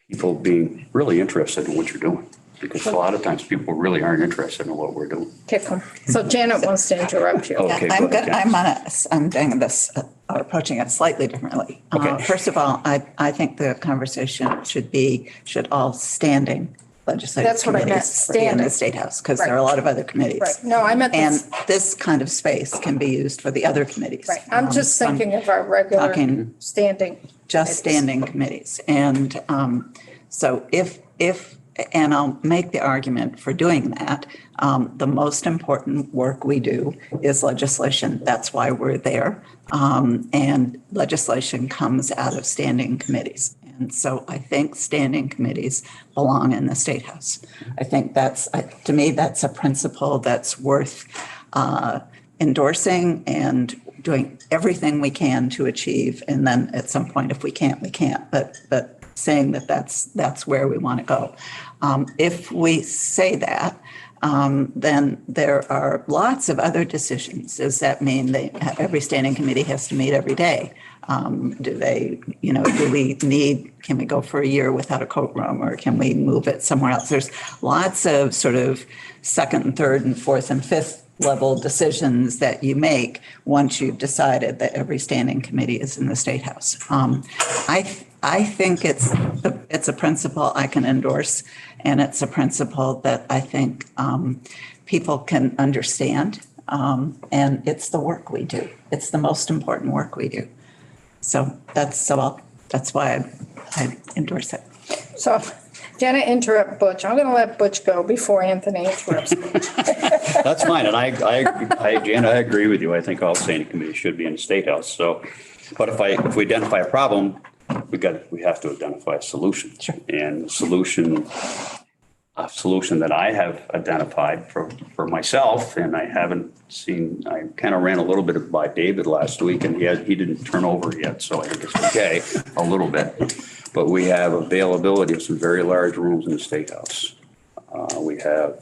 people being really interested in what you're doing. Because a lot of times people really aren't interested in what we're doing. Kick them. So Janet wants to interrupt you. Okay, I'm doing this, approaching it slightly differently. Okay. First of all, I think the conversation should all standing legislative That's what I meant, committees be in standing. the State House, because there are a lot of other committees. Right. No, I meant And this. this kind of space can be used for the other committees. Right. I'm just thinking of our regular talking standing. just standing committees. And so and I'll make the argument for doing that. The most important work we do is legislation. That's why we're there. And legislation comes out of standing committees. And so I think standing committees belong in the State House. I think to me, that's a principle that's worth endorsing and doing everything we can to achieve. And then at some point, if we can't, we can't. But saying that that's where we want to go. If we say that, then there are lots of other decisions. Does that mean every standing committee has to meet every day? Can we go for a year without a coat room, or can we move it somewhere else? There's lots of sort of second and third and fourth and fifth level decisions that you make once you've decided that every standing committee is in the State House. I think it's a principle I can endorse, and it's a principle that I think people can understand, and it's the work we do. It's the most important work we do. So that's why I endorse it. So Janet, interrupt Butch. I'm going to let Butch go before Anthony interrupts. That's fine. And Jan, I agree with you. I think all standing committees should be in the State House. So, but if we identify a problem, we have to identify a solution. Sure. And a solution that I have identified for myself, and I haven't seen, I kind of ran a little bit by David last week, and he didn't turn over yet, so I think it's okay, a little bit. But we have availability of some very large rooms in the State House. We have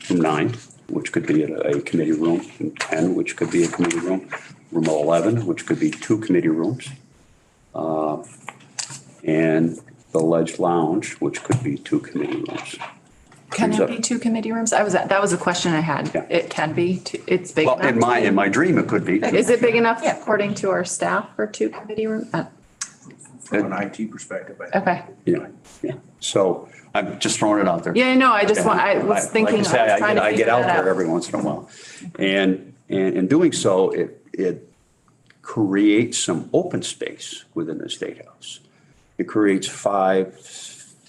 room 9, which could be a committee room, room 10, which could be a committee room, room 11, which could be 2 committee rooms, and the Ledge Lounge, which could be 2 committee rooms. Can it be 2 committee rooms? That was a question I had. Yeah. It can be, it's big enough. Well, in my dream, it could be. Is it big enough according to our staff for 2 committee rooms? From an IT perspective, I think. Okay. Yeah. So I'm just throwing it out there. Yeah, no, I was thinking, Like you say, I was trying to I figure get out that there out. every once in a while. And in doing so, it creates some open space within the State House. It creates 5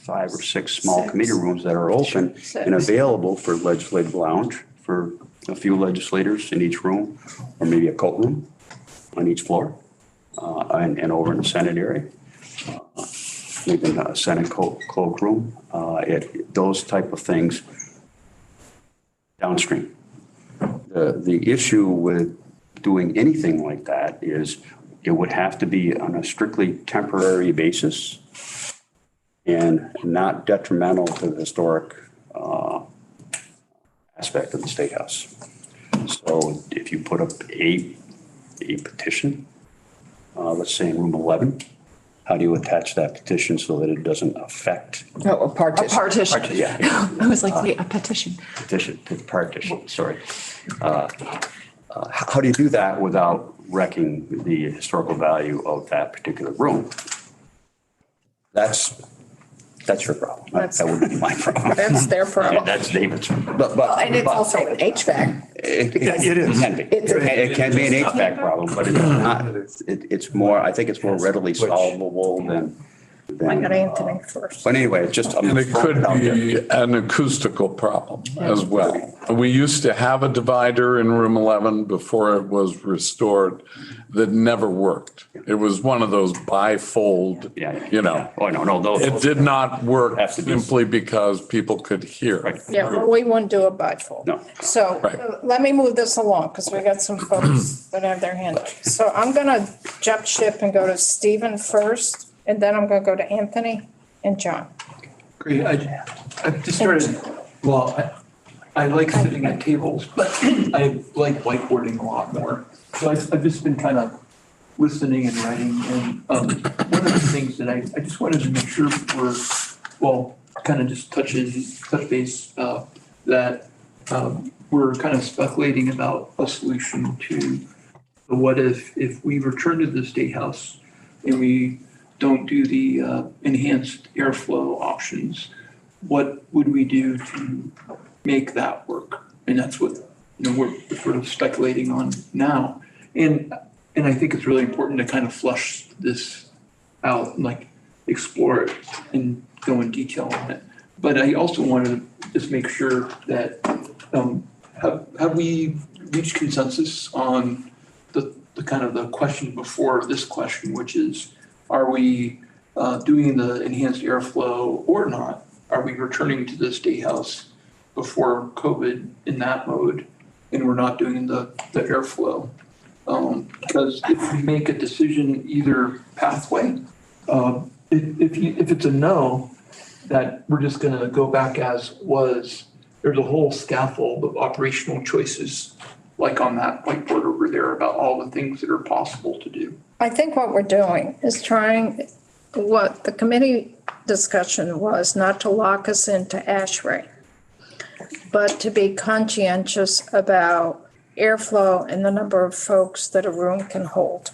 or 6 small committee rooms that are open and available for legislative lounge, for a few legislators in each room, or maybe a coat room on each floor, and over in the Senate area. Even a Senate cloakroom, those type of things downstream. The issue with doing anything like that is it would have to be on a strictly temporary basis and not detrimental to the historic aspect of the State House. So if you put up a petition, let's say in room 11, how do you attach that petition so that it doesn't affect? No, a partition. Partition. Yeah. I was like, wait, a petition. Partition, sorry. How do you do that without wrecking the historical value of that particular room? That's your problem. That wouldn't be my problem. That's their problem. That's David's. And it's also an HVAC. It is. can be. It can be an HVAC problem, but it's not. It's more, I think it's more readily solvable than. I got Anthony first. But anyway, it's just. And it could be an acoustical problem as well. We used to have a divider in room 11 before it was restored that never worked. It was one of those bifold, you know. Oh, no. It did not work simply because people could hear. Yeah, well, we wouldn't do a bifold. No. So let me move this along because we got some folks that have their hand up. So I'm going to jump ship and go to Stephen first, and then I'm going to go to Anthony and John. Great. I've just started, well, I like sitting at tables, but I like whiteboarding a lot more. So I've just been kind of listening and writing. And one of the things that I just wanted to make sure kind of just touch base that we're kind of speculating about a solution to the what if we return to the State House and we don't do the enhanced airflow options, what would we do to make that work? And that's what we're sort of speculating on now. And I think it's really important to kind of flush this out and like explore it and go in detail on it. But I also wanted to just make sure that have we reached consensus on the kind of the question before this question, which is, are we doing the enhanced airflow or not? Are we returning to the State House before COVID in that mode, and we're not doing the airflow? Because if we make a decision either pathway, if it's a no, that we're just going to go back as was, there's a whole scaffold of operational choices, like on that whiteboard over there, about all the things that are possible to do. I think what we're doing is what the committee discussion was, not to lock us into ASHRAE, but to be conscientious about airflow and the number of folks that a room can hold.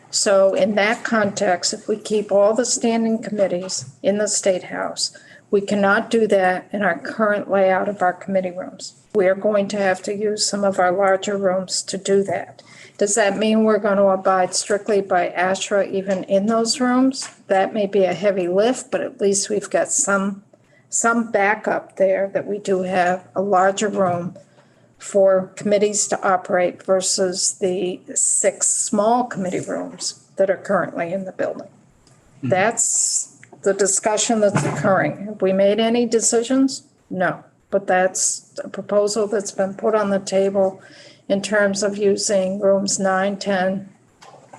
So in that context, if we keep all the standing committees in the State House, we cannot do that in our current layout of our committee rooms. We are going to have to use some of our larger rooms to do that. Does that mean we're going to abide strictly by ASHRAE even in those rooms? That may be a heavy lift, but at least we've got some backup there that we do have a larger room for committees to operate versus the 6 small committee rooms that are currently in the building. That's the discussion that's occurring. Have we made any decisions? No, but that's a proposal that's been put on the table in terms of using rooms 9, 10,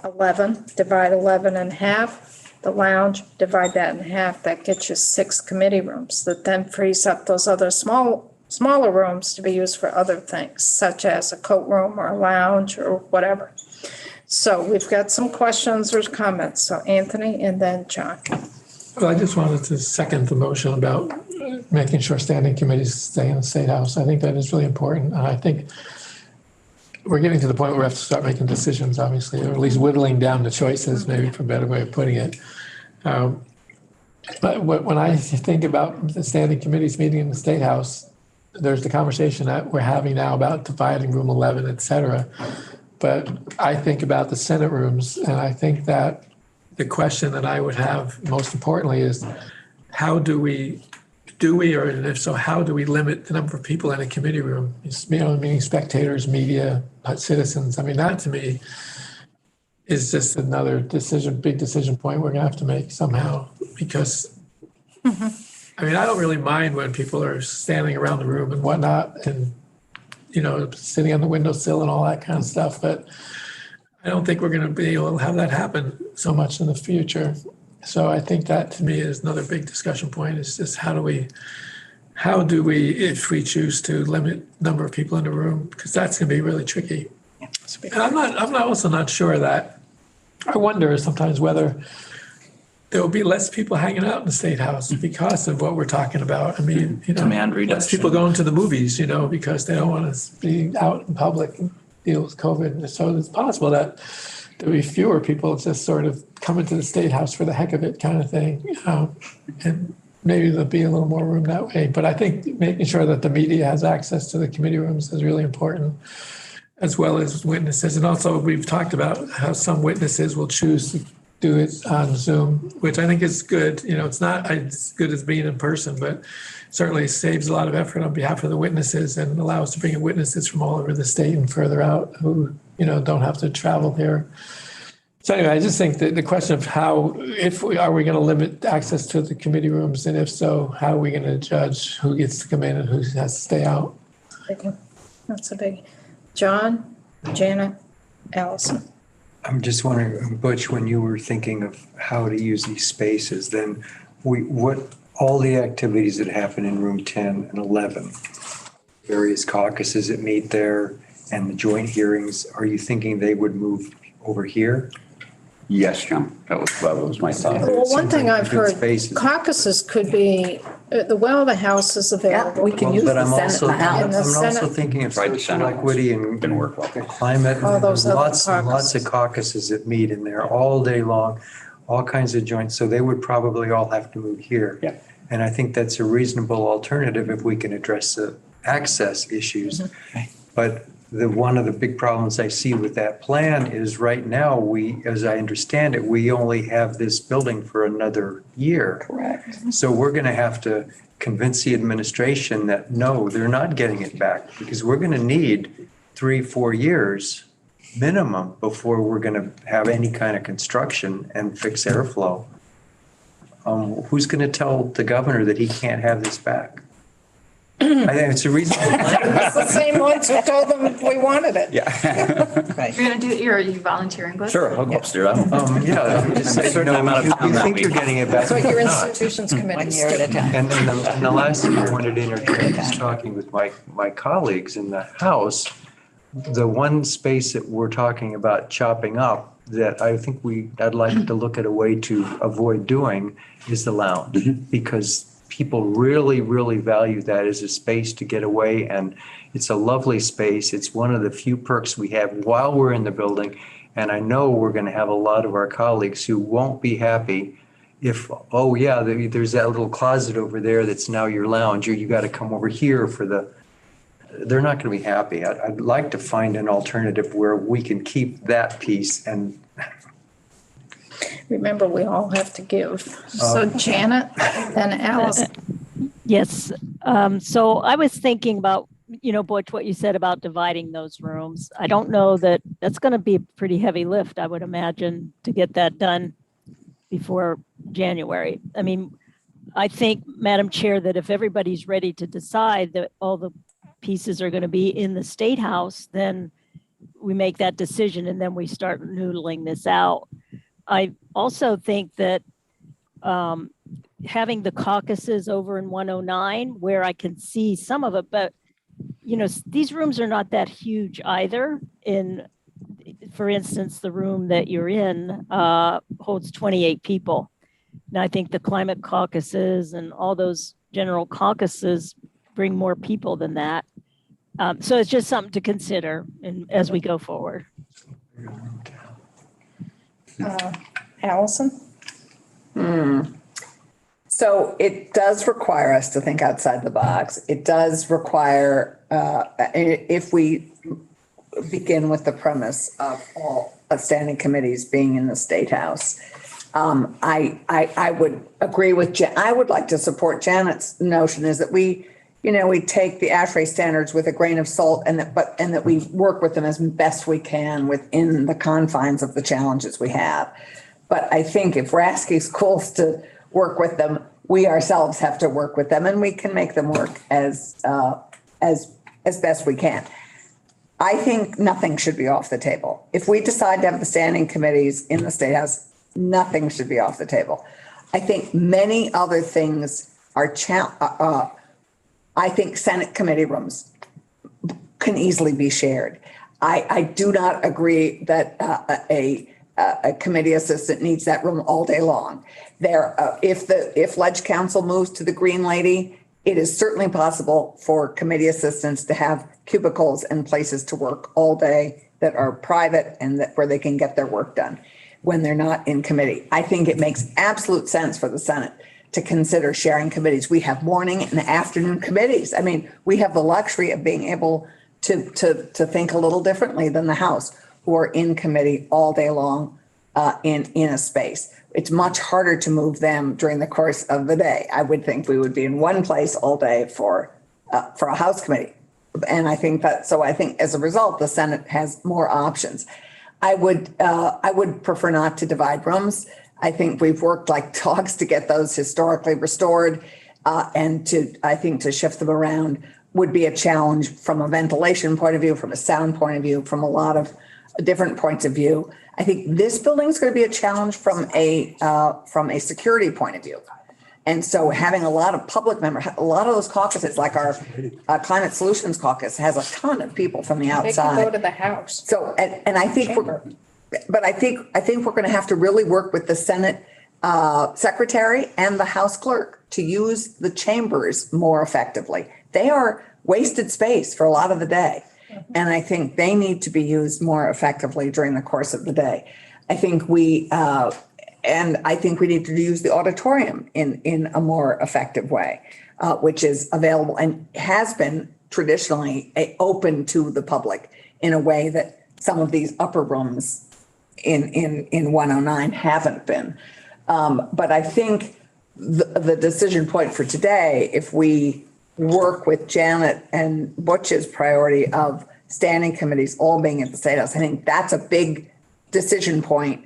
11, divide 11 in half, the lounge, divide that in half. That gets you 6 committee rooms that then frees up those other smaller rooms to be used for other things, such as a coat room or a lounge or whatever. So we've got some questions or comments. So Anthony and then John. Well, I just wanted to second the motion about making sure standing committees stay in the State House. I think that is really important. And I think we're getting to the point where we have to start making decisions, obviously, or at least whittling down the choices, maybe for a better way of putting it. But when I think about the standing committees meeting in the State House, there's the conversation that we're having now about dividing room 11, et cetera. But I think about the Senate rooms, and I think that the question that I would have most importantly is, how do we do we, or if so, how do we limit the number of people in a committee room? Meaning spectators, media, citizens. I mean, that to me is just another big decision point we're gonna have to make somehow, because I mean, I don't really mind when people are standing around the room and whatnot and, sitting on the windowsill and all that kind of stuff, but I don't think we're gonna be able to have that happen so much in the future. So I think that to me is another big discussion point, is just how do we, if we choose to limit number of people in the room, because that's gonna be really tricky. And I'm also not sure that, I wonder sometimes whether there will be less people hanging out in the State House because of what we're talking about. I mean, Demand less reduction. people going to the movies, because they don't want to be out in public and deal with COVID. So it's possible that there'll be fewer people just sort of coming to the State House for the heck of it kind of thing. And maybe there'll be a little more room that way. But I think making sure that the media has access to the committee rooms is really important, as well as witnesses. And also we've talked about how some witnesses will choose to do it on Zoom, which I think is good. It's not as good as being in person, but certainly saves a lot of effort on behalf of the witnesses and allows to bring in witnesses from all over the state and further out who, don't have to travel here. So anyway, I just think that the question of are we going to limit access to the committee rooms? And if so, how are we going to judge who gets to come in and who has to stay out? That's a big, John, Janet, Allison. I'm just wondering, Butch, when you were thinking of how to use these spaces, then all the activities that happen in room 10 and 11, various caucuses that meet there and the joint hearings, are you thinking they would move over here? Yes, John, that was my thought. Well, one thing I've Good heard, spaces. caucuses could be, the House is available. we can use But the I'm Senate also, and the House. And the I'm also Senate- thinking of Right, the social Senate equity and Didn't work well. climate. All those other Lots and lots caucuses. of caucuses that meet in there all day long, all kinds of joints. So they would probably all have to move here. Yeah. And I think that's a reasonable alternative if we can address the access issues. But one of the big problems I see with that plan is right now, as I understand it, we only have this building for another year. Correct. So we're going to have to convince the administration that, no, they're not getting it back, because we're going to need 3-4 years minimum before we're going to have any kind of construction and fix airflow. Who's going to tell the governor that he can't have this back? I think it's a reasonable plan. It's the same ones who told them we wanted it. Yeah. Right. You're going to do it, are you volunteering, Butch? Sure, I'll go upstairs. Yeah, I'm just saying, I'm out of you town that think week. you're getting it back. That's what your but you're not. institutions 1 committees year at a do. time. And the last thing I wanted to interject is talking with my colleagues in the House. The one space that we're talking about chopping up that I think I'd like to look at a way to avoid doing is the lounge. Because people really, really value that as a space to get away, and it's a lovely space. It's one of the few perks we have while we're in the building. And I know we're going to have a lot of our colleagues who won't be happy if, oh yeah, there's that little closet over there that's now your lounge, or you got to come over here they're not going to be happy. I'd like to find an alternative where we can keep that piece and. Remember, we all have to give. So Janet and Allison. Yes. So I was thinking about, Butch, what you said about dividing those rooms. I don't know that that's going to be a pretty heavy lift, I would imagine, to get that done before January. I mean, I think, Madam Chair, that if everybody's ready to decide that all the pieces are going to be in the State House, then we make that decision and then we start noodling this out. I also think that having the caucuses over in 109, where I can see some of it, but these rooms are not that huge either. For instance, the room that you're in holds 28 people. Now I think the climate caucuses and all those general caucuses bring more people than that. So it's just something to consider as we go forward. Allison? So it does require us to think outside the box. It does require, if we begin with the premise of all standing committees being in the State House, I would agree with I would like to support Janet's notion is that we take the ASHRAE standards with a grain of salt and that we work with them as best we can within the confines of the challenges we have. But I think if we're asking schools to work with them, we ourselves have to work with them, and we can make them work as best we can. I think nothing should be off the table. If we decide to have the standing committees in the State House, nothing should be off the table. I think many other things are I think Senate committee rooms can easily be shared. I do not agree that a committee assistant needs that room all day long. If Ledge Council moves to the Green Lady, it is certainly possible for committee assistants to have cubicles and places to work all day that are private and where they can get their work done when they're not in committee. I think it makes absolute sense for the Senate to consider sharing committees. We have morning and afternoon committees. I mean, we have the luxury of being able to think a little differently than the House, who are in committee all day long in a space. It's much harder to move them during the course of the day. I would think we would be in one place all day for a House committee. And I think as a result, the Senate has more options. I would prefer not to divide rooms. I think we've worked like dogs to get those historically restored, and to shift them around would be a challenge from a ventilation point of view, from a sound point of view, from a lot of different points of view. I think this building is going to be a challenge from a security point of view. And so having a lot of public members, a lot of those caucuses, like our Climate Solutions Caucus, has a ton of people from the outside. They can go to the House. So, and I think I think we're going to have to really work with the Senate secretary and the House clerk to use the chambers more effectively. They are wasted space for a lot of the day. And I think they need to be used more effectively during the course of the day. I think we need to use the auditorium in a more effective way, which is available and has been traditionally open to the public in a way that some of these upper rooms in 109 haven't been. But I think the decision point for today, if we work with Janet and Butch's priority of standing committees all being at the State House, I think that's a big decision point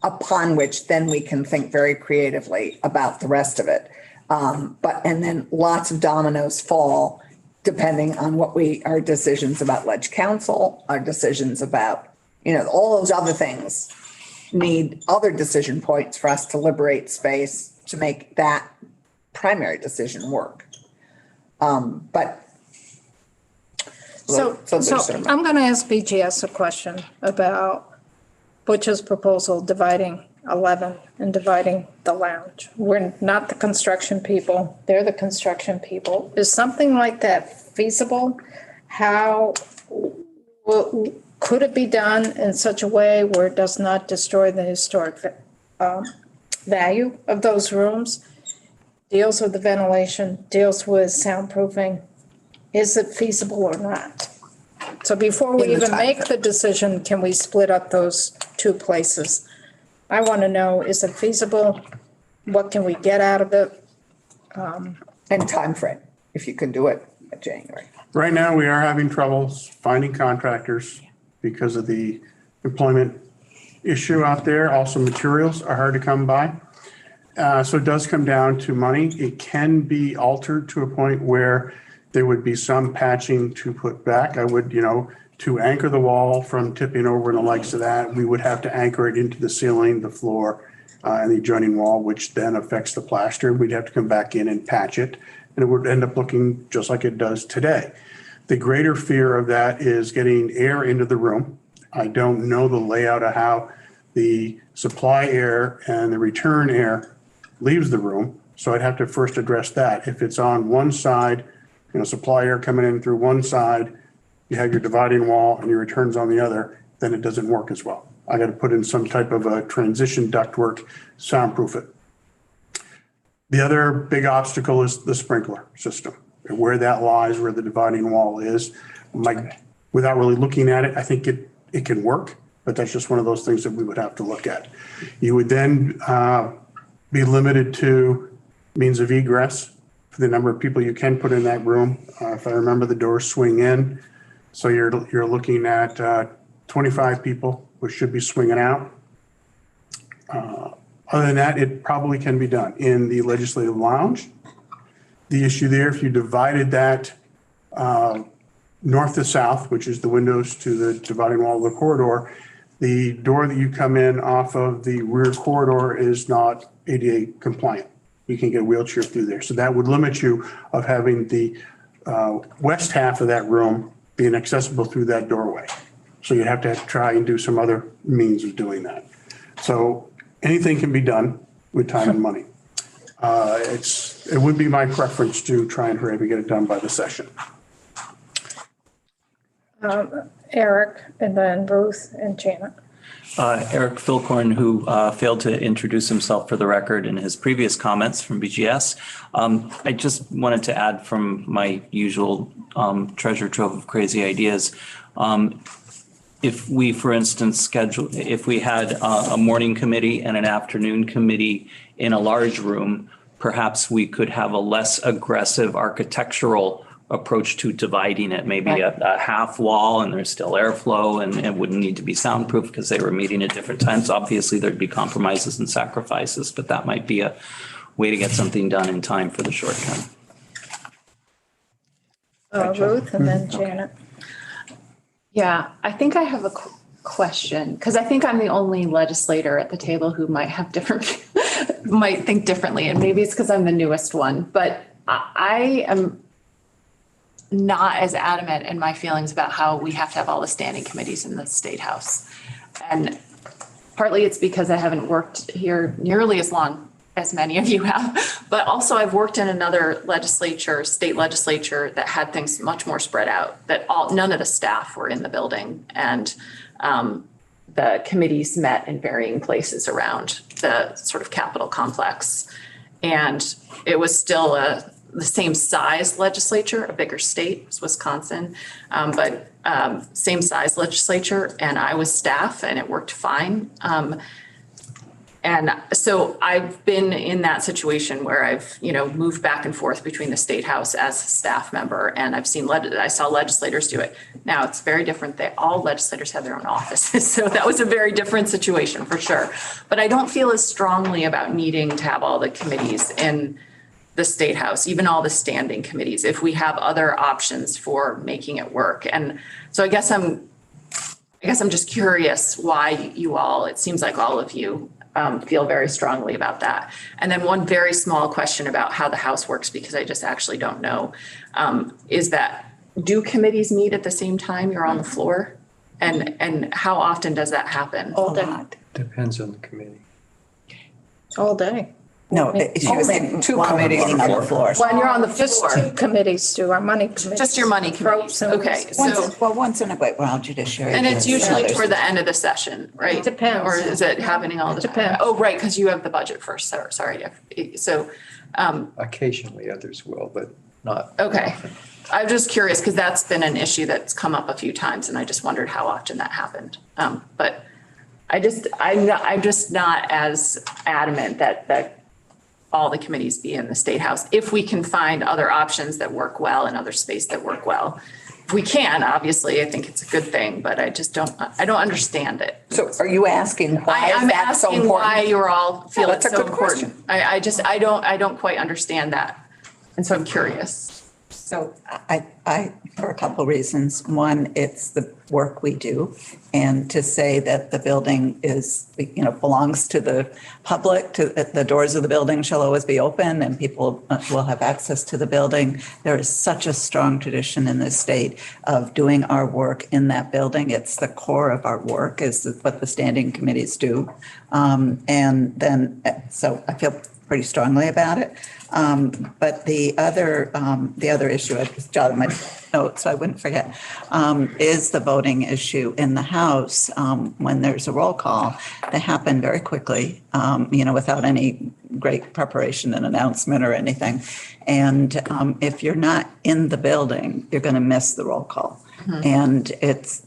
upon which then we can think very creatively about the rest of it. And then lots of dominoes fall depending on our decisions about Ledge Council, our decisions about, all those other things need other decision points for us to liberate space to make that primary decision work. So I'm going to ask BGS a question about Butch's proposal dividing 11 and dividing the lounge. We're not the construction people. They're the construction people. Is something like that feasible? How could it be done in such a way where it does not destroy the historic value of those rooms? Deals with the ventilation, deals with soundproofing. Is it feasible or not? So before we even make the decision, can we split up those two places? I want to know, is it feasible? What can we get out of it? And time frame, if you can do it in January. Right now, we are having troubles finding contractors because of the employment issue out there. Also, materials are hard to come by. So it does come down to money. It can be altered to a point where there would be some patching to put back. I would, to anchor the wall from tipping over and the likes of that, we would have to anchor it into the ceiling, the floor, and the adjoining wall, which then affects the plaster. We'd have to come back in and patch it, and it would end up looking just like it does today. The greater fear of that is getting air into the room. I don't know the layout of how the supply air and the return air leaves the room, so I'd have to first address that. If it's on one side, supply air coming in through one side, you have your dividing wall and your returns on the other, then it doesn't work as well. I got to put in some type of a transition ductwork, soundproof it. The other big obstacle is the sprinkler system. Where that lies, where the dividing wall is. Without really looking at it, I think it can work. but that's just one of those things that we would have to look at. You would then be limited to means of egress for the number of people you can put in that room. If I remember, the doors swing in. So you're looking at 25 people, which should be swinging out. Other than that, it probably can be done. In the legislative lounge, the issue there, if you divided that north to south, which is the windows to the dividing wall of the corridor, the door that you come in off of the rear corridor is not ADA compliant. You can get a wheelchair through there. So that would limit you of having the west half of that room being accessible through that doorway. So you'd have to try and do some other means of doing that. So anything can be done with time and money. It would be my preference to try and hurry up and get it done by the session. Eric, and then Ruth and Janet. Eric Philcorn, who failed to introduce himself for the record in his previous comments from BGS. I just wanted to add from my usual treasure trove of crazy ideas. If we, for instance, if we had a morning committee and an afternoon committee in a large room, perhaps we could have a less aggressive architectural approach to dividing it, maybe a half wall and there's still airflow and it wouldn't need to be soundproof because they were meeting at different times. Obviously, there'd be compromises and sacrifices, but that might be a way to get something done in time for the short term. Ruth and then Janet. Yeah, I think I have a question because I think I'm the only legislator at the table who might have might think differently. And maybe it's because I'm the newest one, but I am not as adamant in my feelings about how we have to have all the standing committees in the State House. And partly it's because I haven't worked here nearly as long as many of you have, but also I've worked in another state legislature that had things much more spread out, that none of the staff were in the building, and the committees met in varying places around the sort of Capitol complex. And it was still the same size legislature, a bigger state, was Wisconsin, but same size legislature, and I was staff and it worked fine. And so I've been in that situation where I've, moved back and forth between the State House as a staff member, and I saw legislators do it. Now it's very different. All legislators have their own offices. So that was a very different situation for sure. But I don't feel as strongly about needing to have all the committees in the State House, even all the standing committees, if we have other options for making it work. And so I guess I'm just curious why you all, it seems like all of you feel very strongly about that. And then one very small question about how the House works, because I just actually don't know, is that do committees meet at the same time you're on the floor? And how often does that happen? All day. Depends on the committee. All day. No, you're saying two committees on the floor. When you're on the Just floor, two committees do, our money committee. just your money committees. Okay, so, Once in a while, well, judiciary. and it's usually toward the end of the session, right? It depends. Or is it happening all the time? Depends. Oh, right, because you have the budget first, sorry. So, Occasionally others will, but not. okay. often. I'm just curious because that's been an issue that's come up a few times and I just wondered how often that happened. But I'm just not as adamant that all the committees be in the State House if we can find other options that work well and other space that work well. If we can, obviously, I think it's a good thing, but I don't understand it. So are you asking why is I'm that so asking why important? you're all feel That's it's a so good important. I don't quite understand that. And so I'm curious. So I, for a couple of reasons. One, it's the work we do. And to say that the building is, belongs to the public, the doors of the building shall always be open and people will have access to the building. There is such a strong tradition in this state of doing our work in that building. It's the core of our work is what the standing committees do. And then, so I feel pretty strongly about it. But the other issue, I just jotted my notes so I wouldn't forget, is the voting issue in the House. When there's a roll call, they happen very quickly, without any great preparation and announcement or anything. And if you're not in the building, you're going to miss the roll call. And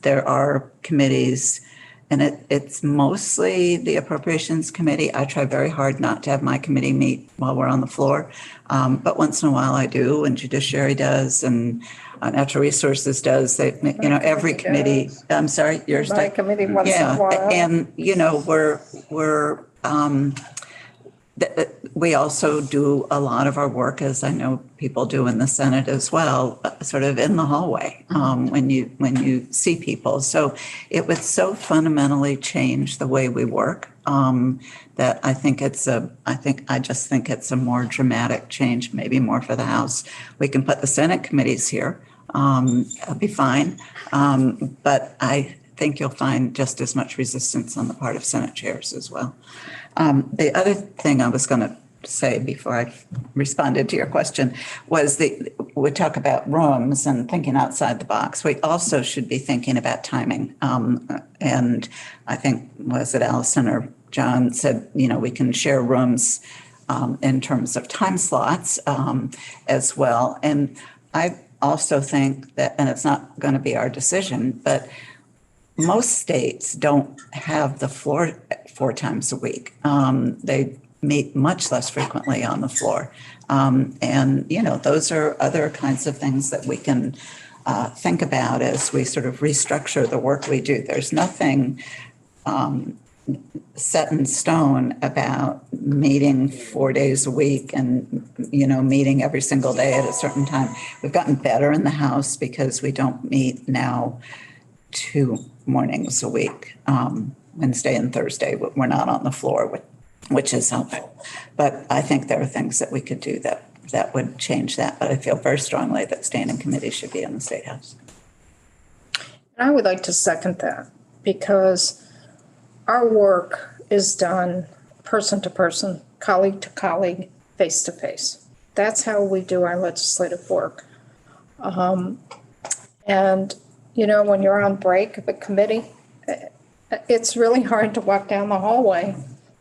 there are committees And it's mostly the Appropriations Committee. I try very hard not to have my committee meet while we're on the floor. But once in a while I do, and Judiciary does, and Natural Resources does. They, every committee, I'm sorry, yours. My committee once in a while. And, we also do a lot of our work, as I know people do in the Senate as well, sort of in the hallway, when you see people. So it would so fundamentally change the way we work, that I just think it's a more dramatic change, maybe more for the House. We can put the Senate committees here. It'll be fine. But I think you'll find just as much resistance on the part of Senate chairs as well. The other thing I was going to say before I responded to your question was we talk about rooms and thinking outside the box. We also should be thinking about timing. And I think, was it Allison or John said, we can share rooms in terms of time slots as well. And I also think that, and it's not going to be our decision, but most states don't have the floor 4 times a week. They meet much less frequently on the floor. And, those are other kinds of things that we can think about as we sort of restructure the work we do. There's nothing set in stone about meeting 4 days a week and, meeting every single day at a certain time. We've gotten better in the House because we don't meet now 2 mornings a week, Wednesday and Thursday. We're not on the floor, which is helpful. But I think there are things that we could do that would change that. But I feel very strongly that standing committees should be in the State House. I would like to second that, because our work is done person to person, colleague to colleague, face to face. That's how we do our legislative work. And when you're on break of a committee, it's really hard to walk down the hallway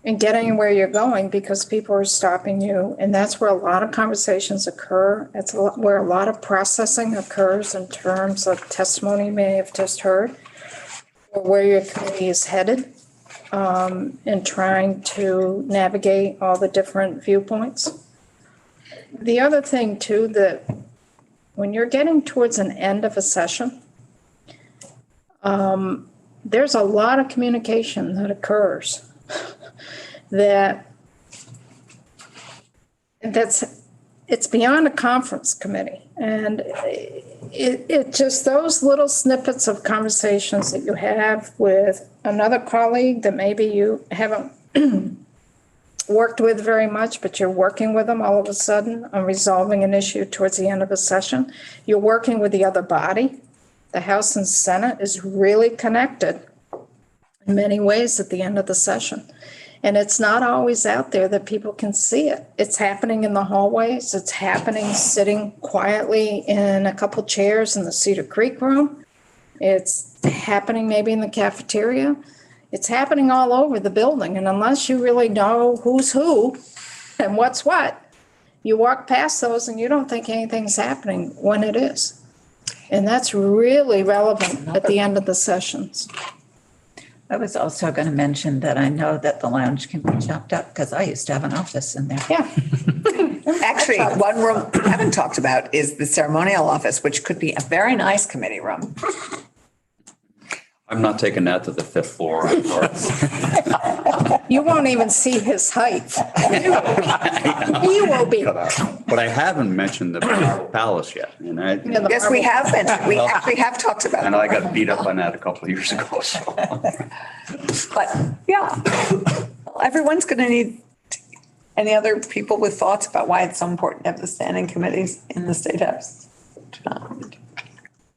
and get anywhere you're going because people are stopping you. And that's where a lot of conversations occur. It's where a lot of processing occurs in terms of testimony you may have just heard, or where your committee is headed in trying to navigate all the different viewpoints. The other thing too, that when you're getting towards an end of a session, there's a lot of communication that occurs it's beyond a conference committee. And it just, those little snippets of conversations that you have with another colleague that maybe you haven't worked with very much, but you're working with them all of a sudden on resolving an issue towards the end of a session. You're working with the other body. The House and Senate is really connected in many ways at the end of the session. And it's not always out there that people can see it. It's happening in the hallways. It's happening sitting quietly in a couple chairs in the Cedar Creek room. It's happening maybe in the cafeteria. It's happening all over the building. And unless you really know who's who and what's what, you walk past those and you don't think anything's happening when it is. And that's really relevant at the end of the sessions. I was also going to mention that I know that the lounge can be chopped up because I used to have an office in there. Yeah. Actually, one room we haven't talked about is the ceremonial office, which could be a very nice committee room. I'm not taking that to the 5th floor. You won't even see his height. He will be. But I haven't mentioned the palace yet. And Yes, we have been. We actually have talked about it. and I got beat up on that a couple of years ago. So. But yeah, everyone's going to need, any other people with thoughts about why it's so important to have the standing committees in the State House?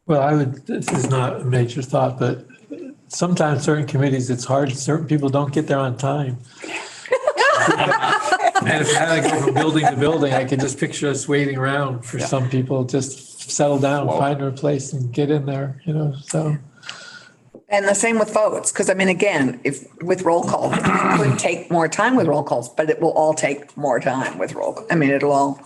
Well, this is not a major thought, but sometimes certain committees, it's hard. Certain people don't get there on time. And if I go from building to building, I can just picture us waiting around for some people, just settle down, find their place and get in there, so. And the same with votes, because I mean, again, if with roll call, it would take more time with roll calls, but it will all take more time with roll. I mean, it'll all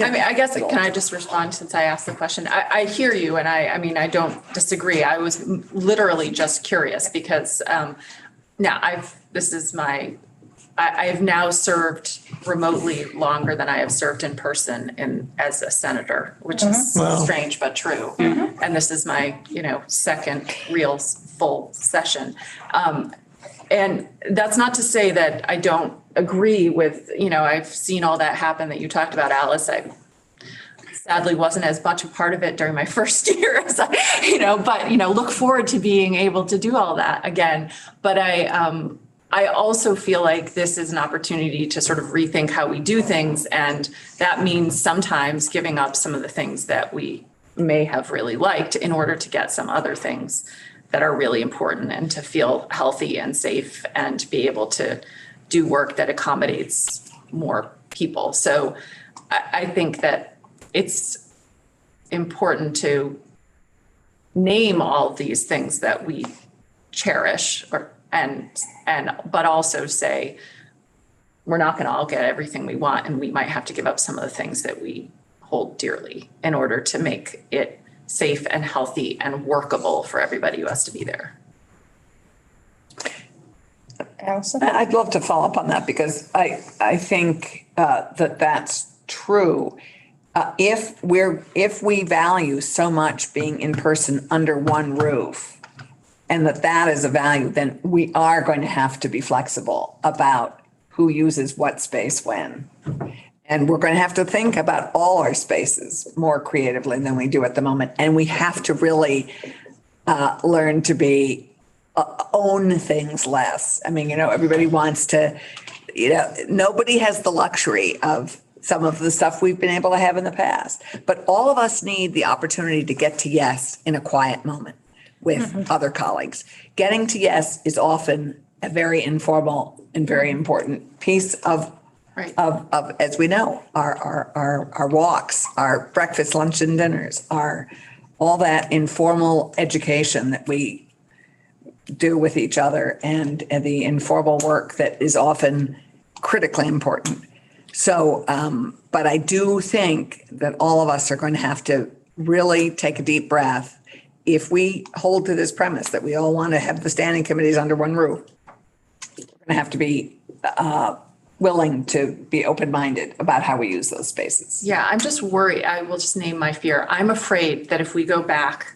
I mean, I guess, can I just respond since I asked the question? I hear you and I mean, I don't disagree. I was literally just curious because now I've now served remotely longer than I have served in person as a senator, which is strange but true. And this is my, second real full session. And that's not to say that I don't agree with, I've seen all that happen that you talked about, Alice. I sadly wasn't as much a part of it during my first year as but, look forward to being able to do all that again. But I also feel like this is an opportunity to sort of rethink how we do things. And that means sometimes giving up some of the things that we may have really liked in order to get some other things that are really important and to feel healthy and safe and be able to do work that accommodates more people. So I think that it's important to name all these things that we cherish but also say we're not going to all get everything we want and we might have to give up some of the things that we hold dearly in order to make it safe and healthy and workable for everybody who has to be there. Allison? I'd love to follow up on that because I think that's true. If we value so much being in person under one roof and that is a value, then we are going to have to be flexible about who uses what space when. And we're going to have to think about all our spaces more creatively than we do at the moment. And we have to really learn to own things less. I mean, everybody wants to, nobody has the luxury of some of the stuff we've been able to have in the past. But all of us need the opportunity to get to yes in a quiet moment with other colleagues. Getting to yes is often a very informal and very important piece of as we know, our walks, our breakfast, lunch and dinners, all that informal education that we do with each other and the informal work that is often critically important. So, but I do think that all of us are going to have to really take a deep breath if we hold to this premise that we all want to have the standing committees under one roof. We're going to have to be willing to be open-minded about how we use those spaces. Yeah, I'm just worried. I will just name my fear. I'm afraid that if we go back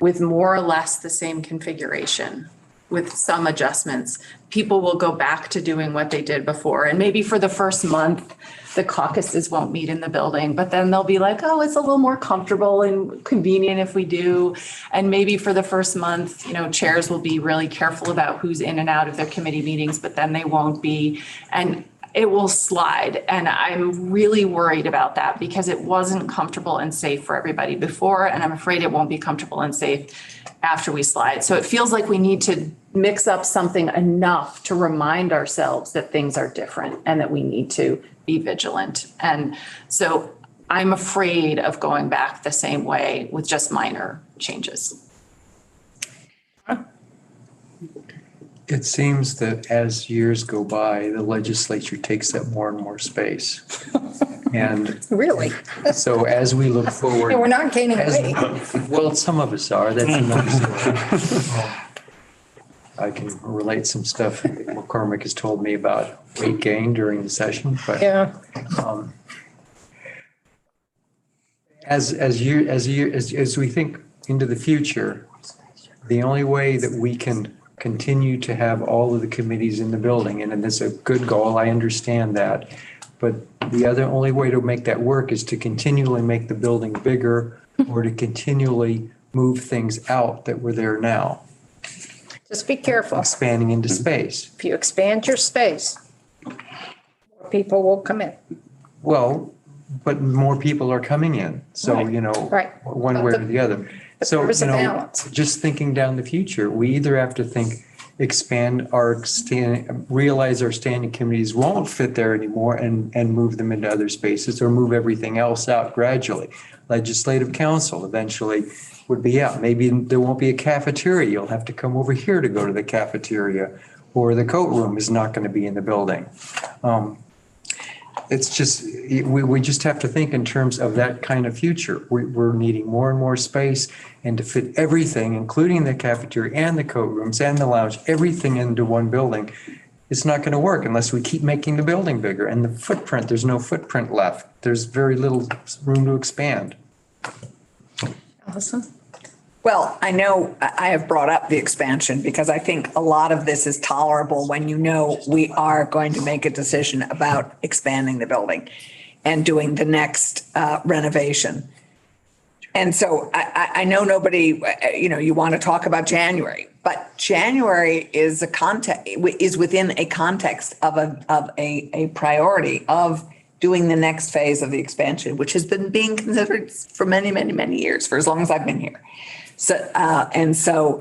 with more or less the same configuration, with some adjustments, people will go back to doing what they did before. And maybe for the first month, the caucuses won't meet in the building, but then they'll be like, oh, it's a little more comfortable and convenient if we do. And maybe for the first month, chairs will be really careful about who's in and out of their committee meetings, but then they won't be. And it will slide. And I'm really worried about that because it wasn't comfortable and safe for everybody before. And I'm afraid it won't be comfortable and safe after we slide. So it feels like we need to mix up something enough to remind ourselves that things are different and that we need to be vigilant. And so I'm afraid of going back the same way with just minor changes. It seems that as years go by, the legislature takes up more and more space. And Really? so as we look forward. Yeah, we're not gaining weight. Well, some of us are. That's another story. I can relate some stuff that McCormick has told me about weight gain during the session, but Yeah. as we think into the future, the only way that we can continue to have all of the committees in the building, and it's a good goal, I understand that, but the only way to make that work is to continually make the building bigger or to continually move things out that were there now. Just be careful. Expanding into space. If you expand your space, more people will come in. Well, but more people are coming in. So, Right. one way or the other. So, there is a balance. just thinking down the future, we either have to realize our standing committees won't fit there anymore and move them into other spaces or move everything else out gradually. Legislative council eventually would be out. Maybe there won't be a cafeteria. You'll have to come over here to go to the cafeteria, or the coat room is not going to be in the building. It's just, we just have to think in terms of that kind of future. We're needing more and more space, and to fit everything, including the cafeteria and the coat rooms and the lounge, everything into one building, it's not going to work unless we keep making the building bigger. And the footprint, there's no footprint left. There's very little room to expand. Allison? Well, I know I have brought up the expansion because I think a lot of this is tolerable when you know we are going to make a decision about expanding the building and doing the next renovation. And so I know nobody, you want to talk about January, but January is is within a context of a priority of doing the next phase of the expansion, which has been being considered for many, many, many years, for as long as I've been here. So,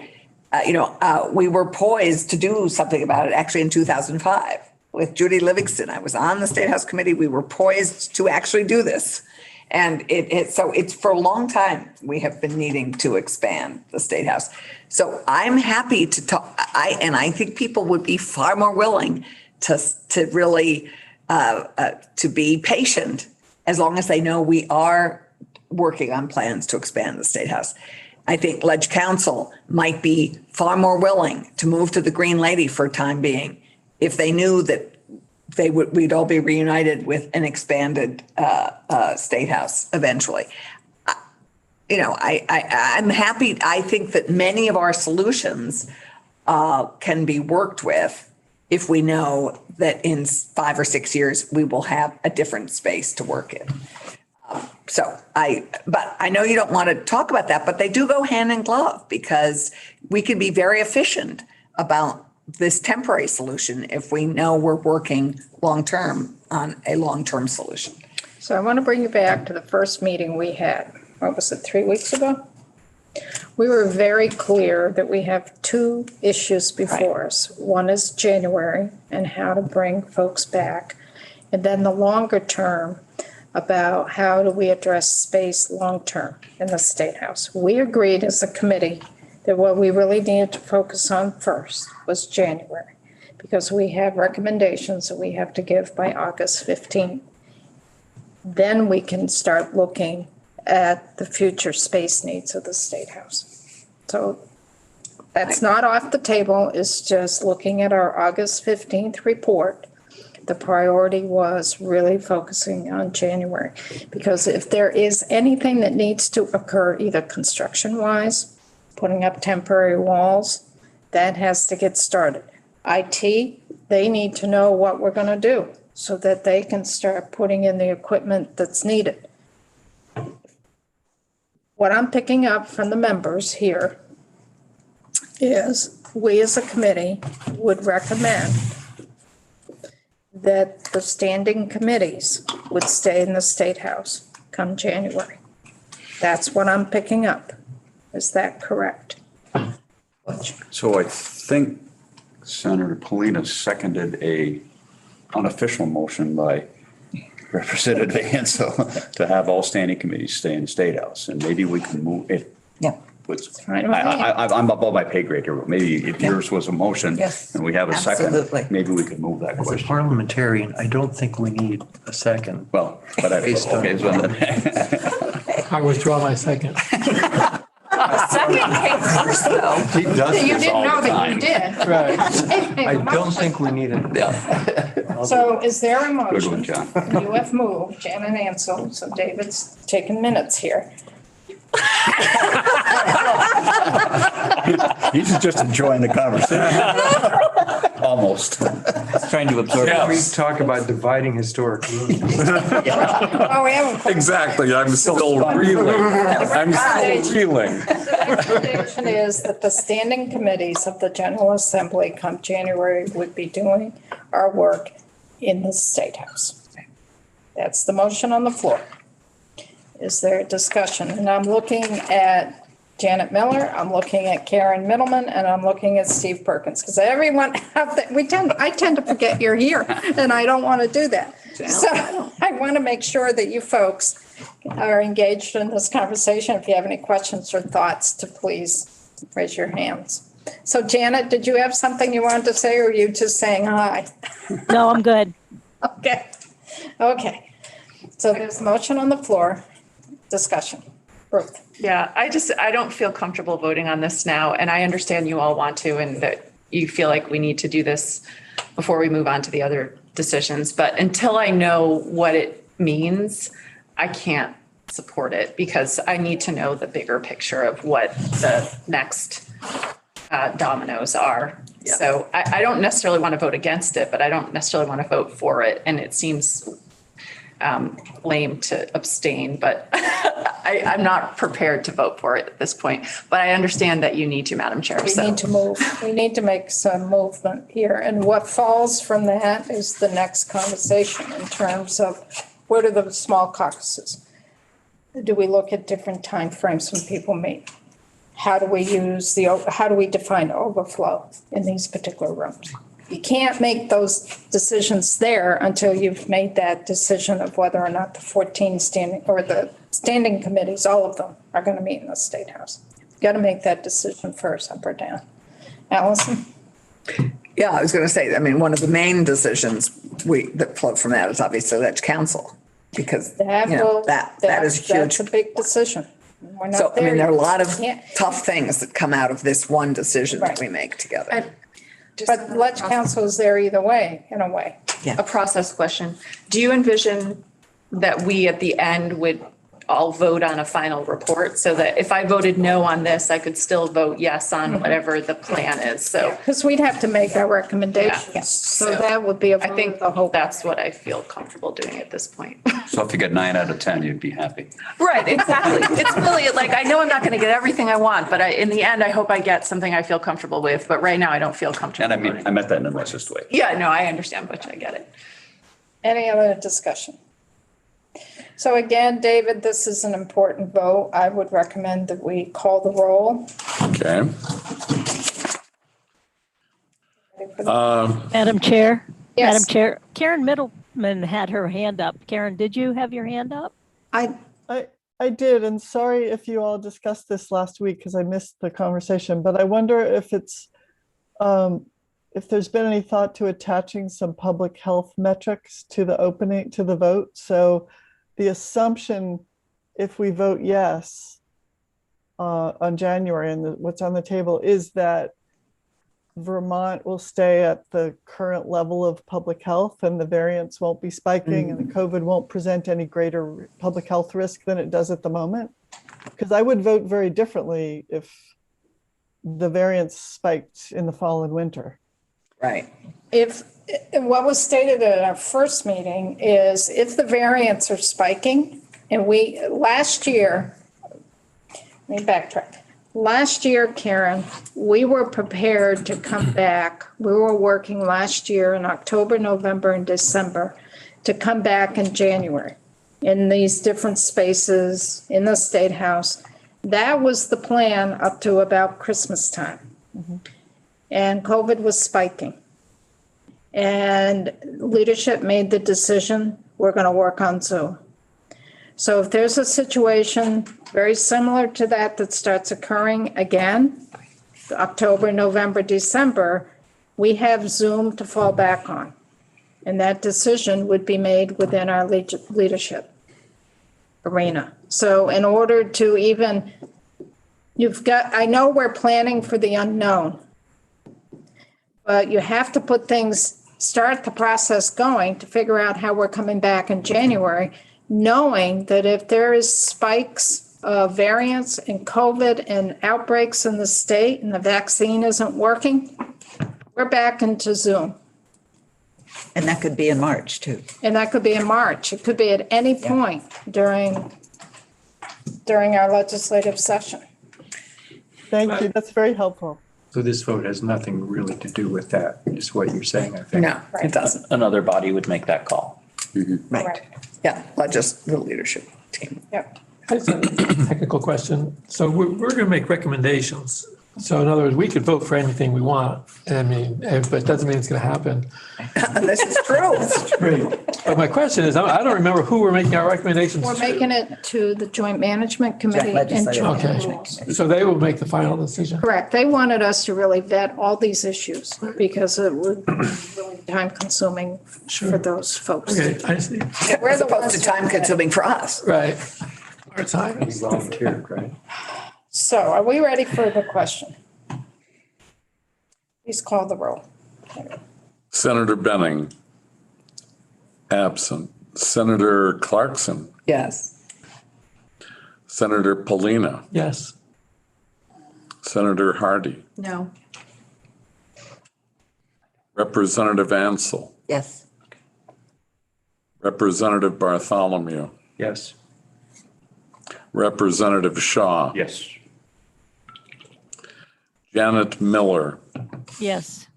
we were poised to do something about it actually in 2005 with Judy Livingston. I was on the State House Committee. We were poised to actually do this. And so it's for a long time, we have been needing to expand the State House. So I'm happy to talk. I think people would be far more willing to really, to be patient as long as they know we are working on plans to expand the State House. I think Ledge Council might be far more willing to move to the Green Lady for a time being if they knew that we'd all be reunited with an expanded State House eventually. I'm happy. I think that many of our solutions can be worked with if we know that in 5 or 6 years we will have a different space to work in. But I know you don't want to talk about that, but they do go hand in glove because we can be very efficient about this temporary solution if we know we're working long-term on a long-term solution. So I want to bring you back to the first meeting we had. What was it, 3 weeks ago? We were very clear that we have 2 issues before us. One is January and how to bring folks back. And then the longer term about how do we address space long-term in the State House. We agreed as a committee that what we really needed to focus on first was January, because we have recommendations that we have to give by August 15th. Then we can start looking at the future space needs of the State House. So that's not off the table. It's just looking at our August 15th report. The priority was really focusing on January, because if there is anything that needs to occur, either construction-wise, putting up temporary walls, that has to get started. IT, they need to know what we're going to do so that they can start putting in the equipment that's needed. What I'm picking up from the members here is we as a committee would recommend that the standing committees would stay in the State House come January. That's what I'm picking up. Is that correct? So I think Senator Polina seconded a unofficial motion by Representative Ansel to have all standing committees stay in the State House, and maybe we can move it. Yeah. I'm above my pay grade here, but maybe if yours was a motion Yes, and we have a second, absolutely. maybe we could move that As a question. parliamentarian, I don't think we need a second. Well, but okay, so then. I withdraw my second. Second came first, though. He does You this didn't all know the that you time. did. Right. I don't think we need it. So is there a Good motion? one, John. You have moved, Janet Ansel, so David's taking minutes here. He's just enjoying the conversation. Almost. Trying to absorb. We talk about dividing historic rooms. Oh, we haven't. Exactly. I'm still reeling. I'm still reeling. The recommendation is that the standing committees of the General Assembly come January would be doing our work in the State House. That's the motion on the floor. Is there a discussion? And I'm looking at Janet Miller, I'm looking at Karen Middleman, and I'm looking at Steve Perkins, because everyone I tend to forget you're here, and I don't want to do that. So I want to make sure that you folks are engaged in this conversation. If you have any questions or thoughts, to please raise your hands. So Janet, did you have something you wanted to say, or are you just saying hi? No, I'm good. Okay. Okay, so there's a motion on the floor, discussion. Ruth? Yeah, I don't feel comfortable voting on this now, and I understand you all want to, and that you feel like we need to do this before we move on to the other decisions. But until I know what it means, I can't support it because I need to know the bigger picture of what the next dominoes are. Yeah. So I don't necessarily want to vote against it, but I don't necessarily want to vote for it. And it seems lame to abstain, but I'm not prepared to vote for it at this point. But I understand that you need to, Madam Chair. We need to move. We need to make some movement here. And what falls from that is the next conversation in terms of what are the small caucuses? Do we look at different timeframes when people meet? How do we define overflow in these particular rooms? You can't make those decisions there until you've made that decision of whether or not the 14 standing committees, all of them, are going to meet in the State House. You got to make that decision first, up or down. Allison? Yeah, I was going to say, I mean, one of the main decisions that flow from that is obviously that's council, because, That is huge. That's a big decision. We're not So, I mean, there are a lot of yet. tough things that come out of this one decision that we make together. But Ledge Council is there either way, in a way. A process question. Do you envision that we at the end would all vote on a final report so that if I voted no on this, I could still vote yes on whatever the plan is? So Because we'd have to make our recommendations. Yeah. So that would be a I vote think of the whole. that's what I feel comfortable doing at this point. So if you get 9 out of 10, you'd be happy. Right, exactly. It's really like, I know I'm not going to get everything I want, but in the end, I hope I get something I feel comfortable with. But right now, I don't feel comfortable. And I mean, I meant that in the nicest way. Yeah, no, I understand, Butch. I get it. Any other discussion? So again, David, this is an important vote. I would recommend that we call the roll. Okay. Madam Chair? Yes. Madam Chair, Karen Middleman had her hand up. Karen, did you have your hand up? I did, and sorry if you all discussed this last week because I missed the conversation, but I wonder if there's been any thought to attaching some public health metrics to the vote. So the assumption, if we vote yes on January and what's on the table, is that Vermont will stay at the current level of public health and the variants won't be spiking and the COVID won't present any greater public health risk than it does at the moment. Because I would vote very differently if the variants spiked in the fall and winter. Right. What was stated at our first meeting is if the variants are spiking, and last year, let me backtrack. Last year, Karen, we were prepared to come back. We were working last year in October, November, and December to come back in January in these different spaces in the State House. That was the plan up to about Christmas time. Mm-hmm. And COVID was spiking. And leadership made the decision, we're going to work on Zoom. So if there's a situation very similar to that starts occurring again, October, November, December, we have Zoom to fall back on. And that decision would be made within our leadership arena. So in order to even, I know we're planning for the unknown, but you have to start the process going to figure out how we're coming back in January, knowing that if there is spikes of variants and COVID and outbreaks in the state and the vaccine isn't working, we're back into Zoom. And that could be in March too. And that could be in March. It could be at any point during our legislative session. Thank you. That's very helpful. So this vote has nothing really to do with that, is what you're saying, I think. No, it doesn't. Another body would make that call. Right. Yeah, not just the leadership team. Yep. That's a technical question. So we're going to make recommendations. So in other words, we could vote for anything we want. I mean, but it doesn't mean it's going to happen. This is true. But my question is, I don't remember who we're making our recommendations We're to. making it to the Joint Management Committee. and Legislative Joint Okay, Rules. so they will make the final decision. Correct. They wanted us to really vet all these issues because it would be really time consuming for those folks. Okay, I see. We're As the opposed ones to time consuming for us. Right. Our time We is. volunteered, right? So are we ready for the question? Please call the roll. Senator Benning, absent. Senator Clarkson, Yes. Senator Polina, Yes. Senator Hardy, No. Representative Ansel, Yes. Representative Bartholomew, Yes. Representative Shaw, Yes. Janet Miller, Yes.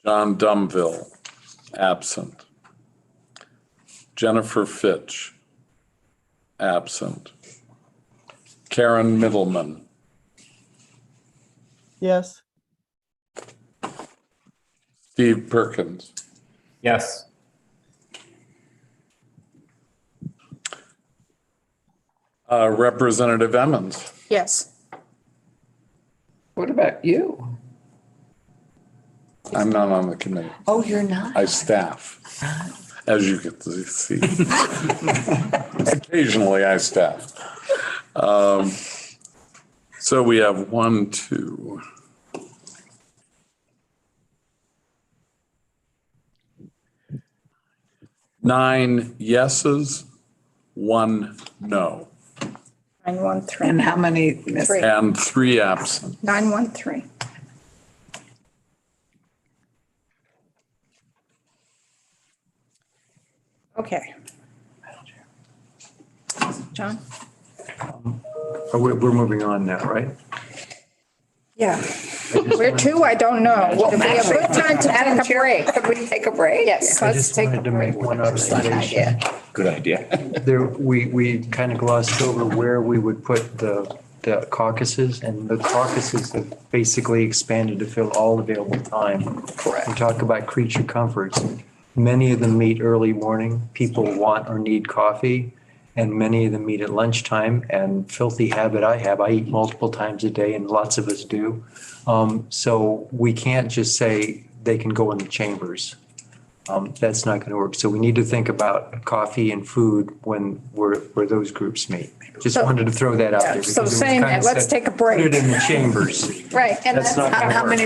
John Dumville, absent. Jennifer Fitch, absent. Karen Middleman, Yes. Steve Perkins, Yes. Representative Emmons. Yes. What about you? I'm not on the committee. Oh, you're not? I staff, as you can see. Occasionally I staff. So we have 1, 2. Nine yeses, 1 no, 913. And how many miss? Three. and 3 absent. 913. Okay. John? We're moving on now, right? Yeah. Where to? I don't know. Would it be a good time to Madam take a Chair, break? could we take a break? Yes, I let's just take a wanted to break. make one observation. Good idea. There, we kind of glossed over where we would put the caucuses, and the caucuses have basically expanded to fill all available time. Correct. We talk about creature comforts. Many of them meet early morning. People want or need coffee, and many of them meet at lunchtime. And filthy habit I have, I eat multiple times a day, and lots of us do. So we can't just say they can go in the chambers. That's not going to work. So we need to think about coffee and food when where those groups meet. Just So- wanted to throw that out Yeah, there. so because it was saying kind that, of let's said, take a break. Put it in the chambers. Right, and That's not gonna How work. many